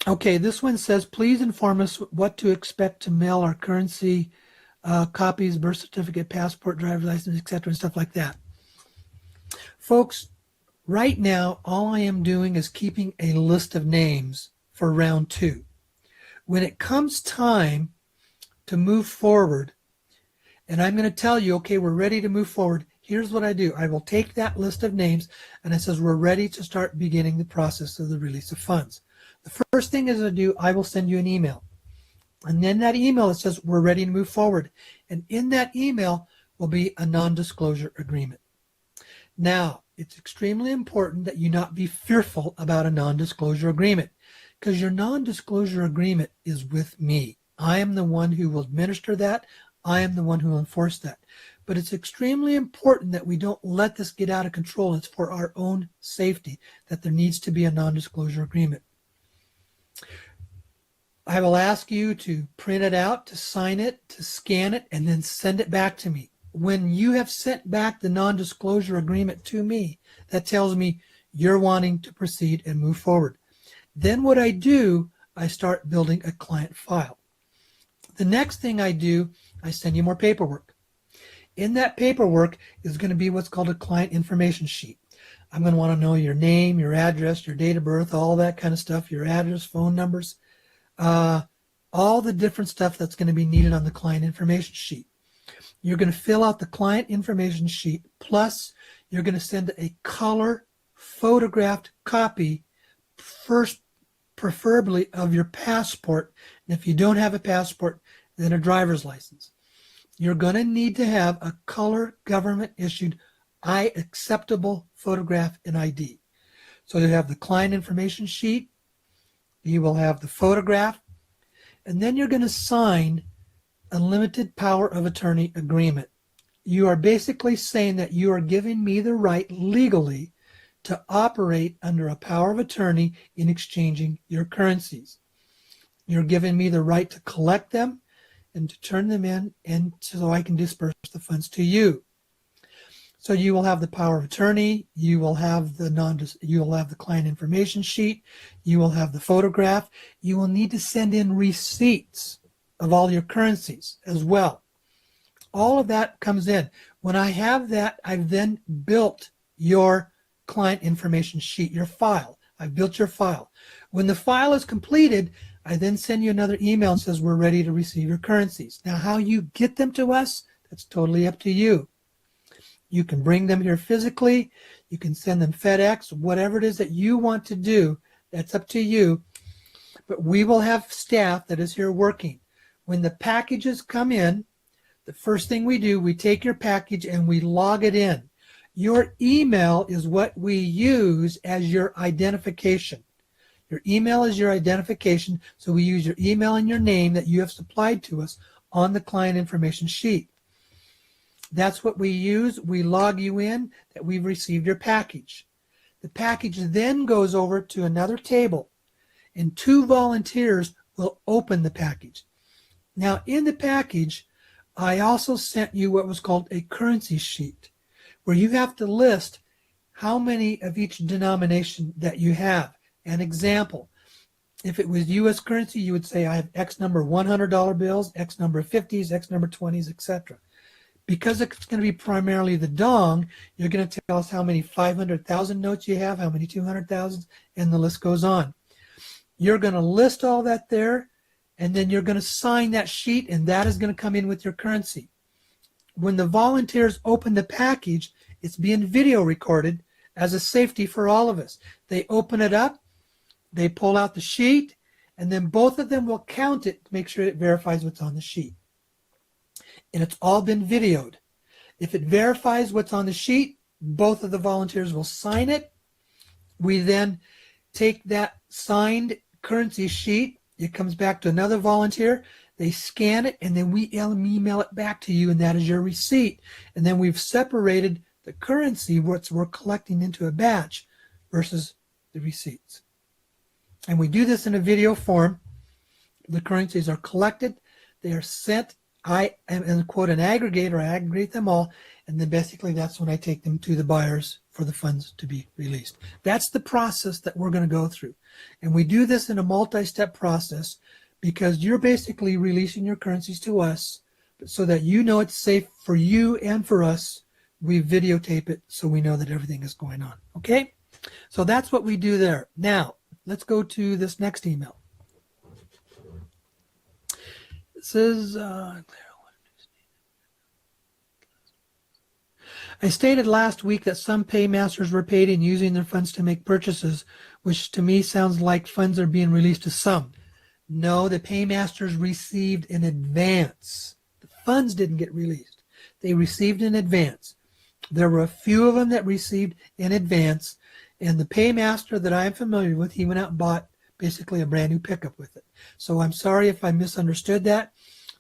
Okay, this one says, please inform us what to expect to mail our currency, copies, birth certificate, passport, driver's license, etc., and stuff like that. Folks, right now, all I am doing is keeping a list of names for round 2. When it comes time to move forward, and I'm going to tell you, okay, we're ready to move forward, here's what I do. I will take that list of names, and it says we're ready to start beginning the process of the release of funds. The first thing is I will send you an email. And then that email, it says we're ready to move forward. And in that email will be a non-disclosure agreement. Now, it's extremely important that you not be fearful about a non-disclosure agreement, because your non-disclosure agreement is with me. I am the one who will administer that. I am the one who will enforce that. But it's extremely important that we don't let this get out of control. It's for our own safety that there needs to be a non-disclosure agreement. I will ask you to print it out, to sign it, to scan it, and then send it back to me. When you have sent back the non-disclosure agreement to me, that tells me you're wanting to proceed and move forward. Then what I do, I start building a client file. The next thing I do, I send you more paperwork. In that paperwork is going to be what's called a client information sheet. I'm going to want to know your name, your address, your date of birth, all that kind of stuff, your address, phone numbers, all the different stuff that's going to be needed on the client information sheet. You're going to fill out the client information sheet, plus you're going to send a color photographed copy, first preferably of your passport. And if you don't have a passport, then a driver's license. You're going to need to have a color government issued acceptable photograph and ID. So you have the client information sheet, you will have the photograph, and then you're going to sign a limited power of attorney agreement. You are basically saying that you are giving me the right legally to operate under a power of attorney in exchanging your currencies. You're giving me the right to collect them and to turn them in, and so I can disperse the funds to you. So you will have the power of attorney, you will have the client information sheet, you will have the photograph, you will need to send in receipts of all your currencies as well. All of that comes in. When I have that, I've then built your client information sheet, your file. I've built your file. When the file is completed, I then send you another email and says we're ready to receive your currencies. Now, how you get them to us, that's totally up to you. You can bring them here physically. You can send them FedEx, whatever it is that you want to do, that's up to you. But we will have staff that is here working. When the packages come in, the first thing we do, we take your package and we log it in. Your email is what we use as your identification. Your email is your identification, so we use your email and your name that you have supplied to us on the client information sheet. That's what we use. We log you in that we've received your package. The package then goes over to another table, and 2 volunteers will open the package. Now, in the package, I also sent you what was called a currency sheet, where you have to list how many of each denomination that you have. An example, if it was U.S. currency, you would say I have X number of $100 bills, X number of 50s, X number of 20s, etc. Because it's going to be primarily the dong, you're going to tell us how many 500,000 notes you have, how many 200,000, and the list goes on. You're going to list all that there, and then you're going to sign that sheet, and that is going to come in with your currency. When the volunteers open the package, it's being video recorded as a safety for all of us. They open it up, they pull out the sheet, and then both of them will count it to make sure it verifies what's on the sheet. And it's all been videoed. If it verifies what's on the sheet, both of the volunteers will sign it. We then take that signed currency sheet, it comes back to another volunteer, they scan it, and then we email it back to you, and that is your receipt. And then we've separated the currency, what we're collecting, into a batch versus the receipts. And we do this in a video form. The currencies are collected, they are sent. I am, quote, an aggregator. I aggregate them all, and then basically that's when I take them to the buyers for the funds to be released. That's the process that we're going to go through. And we do this in a multi-step process because you're basically releasing your currencies to us so that you know it's safe for you and for us. We videotape it so we know that everything is going on. Okay? So that's what we do there. Now, let's go to this next email. It says, I stated last week that some paymasters were paid in using their funds to make purchases, which to me sounds like funds are being released to some. No, the paymasters received in advance. The funds didn't get released. They received in advance. There were a few of them that received in advance, and the paymaster that I'm familiar with, he went out and bought basically a brand new pickup with it. So I'm sorry if I misunderstood that.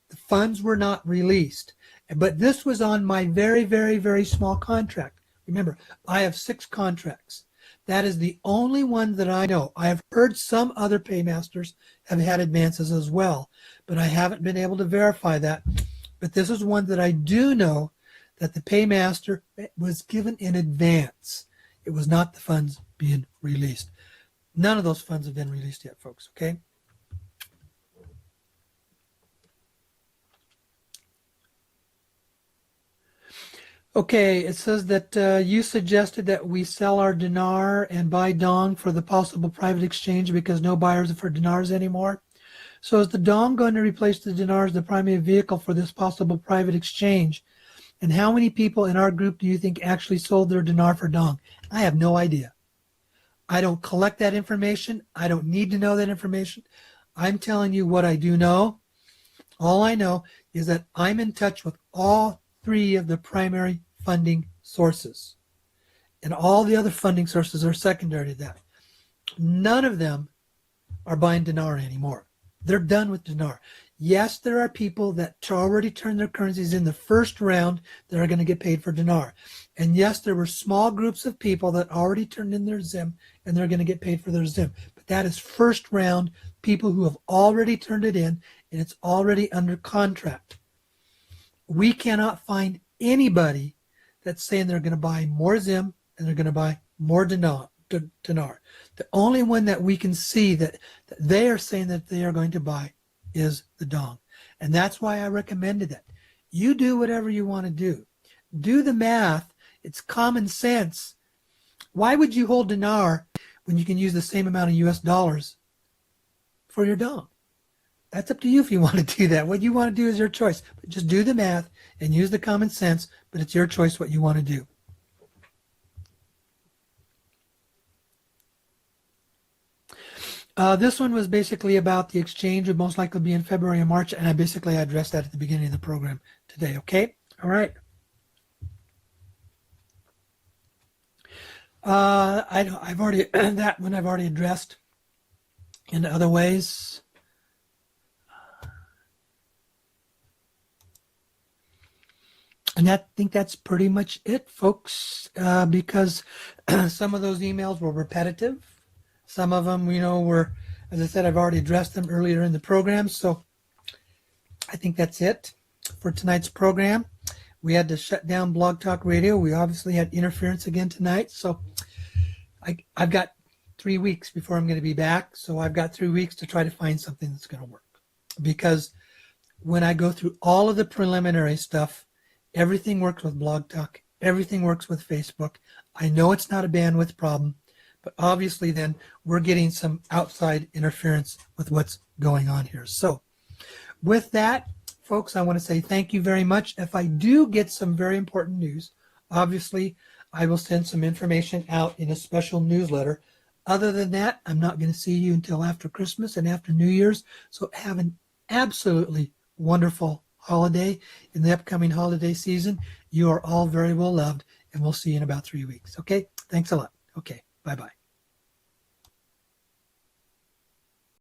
The funds were not released. But this was on my very, very, very small contract. Remember, I have 6 contracts. That is the only one that I know. I have heard some other paymasters have had advances as well, but I haven't been able to verify that. But this is one that I do know that the paymaster was given in advance. It was not the funds being released. None of those funds have been released yet, folks, okay? Okay, it says that you suggested that we sell our dinar and buy dong for the possible private exchange because no buyers are for dinars anymore. So is the dong going to replace the dinar as the primary vehicle for this possible private exchange? And how many people in our group do you think actually sold their dinar for dong? I have no idea. I don't collect that information. I don't need to know that information. I'm telling you what I do know. All I know is that I'm in touch with all 3 of the primary funding sources. and all the other funding sources are secondary to that. None of them are buying dinar anymore. They're done with dinar. Yes, there are people that already turned their currencies in the first round that are going to get paid for dinar. And yes, there were small groups of people that already turned in their zim and they're going to get paid for their zim. But that is first round people who have already turned it in and it's already under contract. We cannot find anybody that's saying they're going to buy more zim and they're going to buy more dinar. The only one that we can see that they are saying that they are going to buy is the dong. And that's why I recommended it. You do whatever you want to do. Do the math. It's common sense. Why would you hold dinar when you can use the same amount of US dollars for your dong? That's up to you if you want to do that. What you want to do is your choice. But just do the math and use the common sense, but it's your choice what you want to do. This one was basically about the exchange. Would most likely be in February and March, and I basically addressed that at the beginning of the program today. Okay, all right. I've already that one I've already addressed in other ways. And I think that's pretty much it, folks, because some of those emails were repetitive. Some of them, were, as I said, I've already addressed them earlier in the program. So I think that's it for tonight's program. We had to shut down Blog Talk Radio. We obviously had interference again tonight. So I've got 3 weeks before I'm going to be back. So I've got 3 weeks to try to find something that's going to work. Because when I go through all of the preliminary stuff, everything works with Blog Talk. Everything works with Facebook. I know it's not a bandwidth problem. But obviously then we're getting some outside interference with what's going on here. So with that, folks, I want to say thank you very much. If I do get some very important news, obviously I will send some information out in a special newsletter. Other than that, I'm not going to see you until after Christmas and after New Year's. So have an absolutely wonderful holiday in the upcoming holiday season. You are all very well loved, and we'll see you in about 3 weeks. Okay? Thanks a lot. Okay. Bye-bye.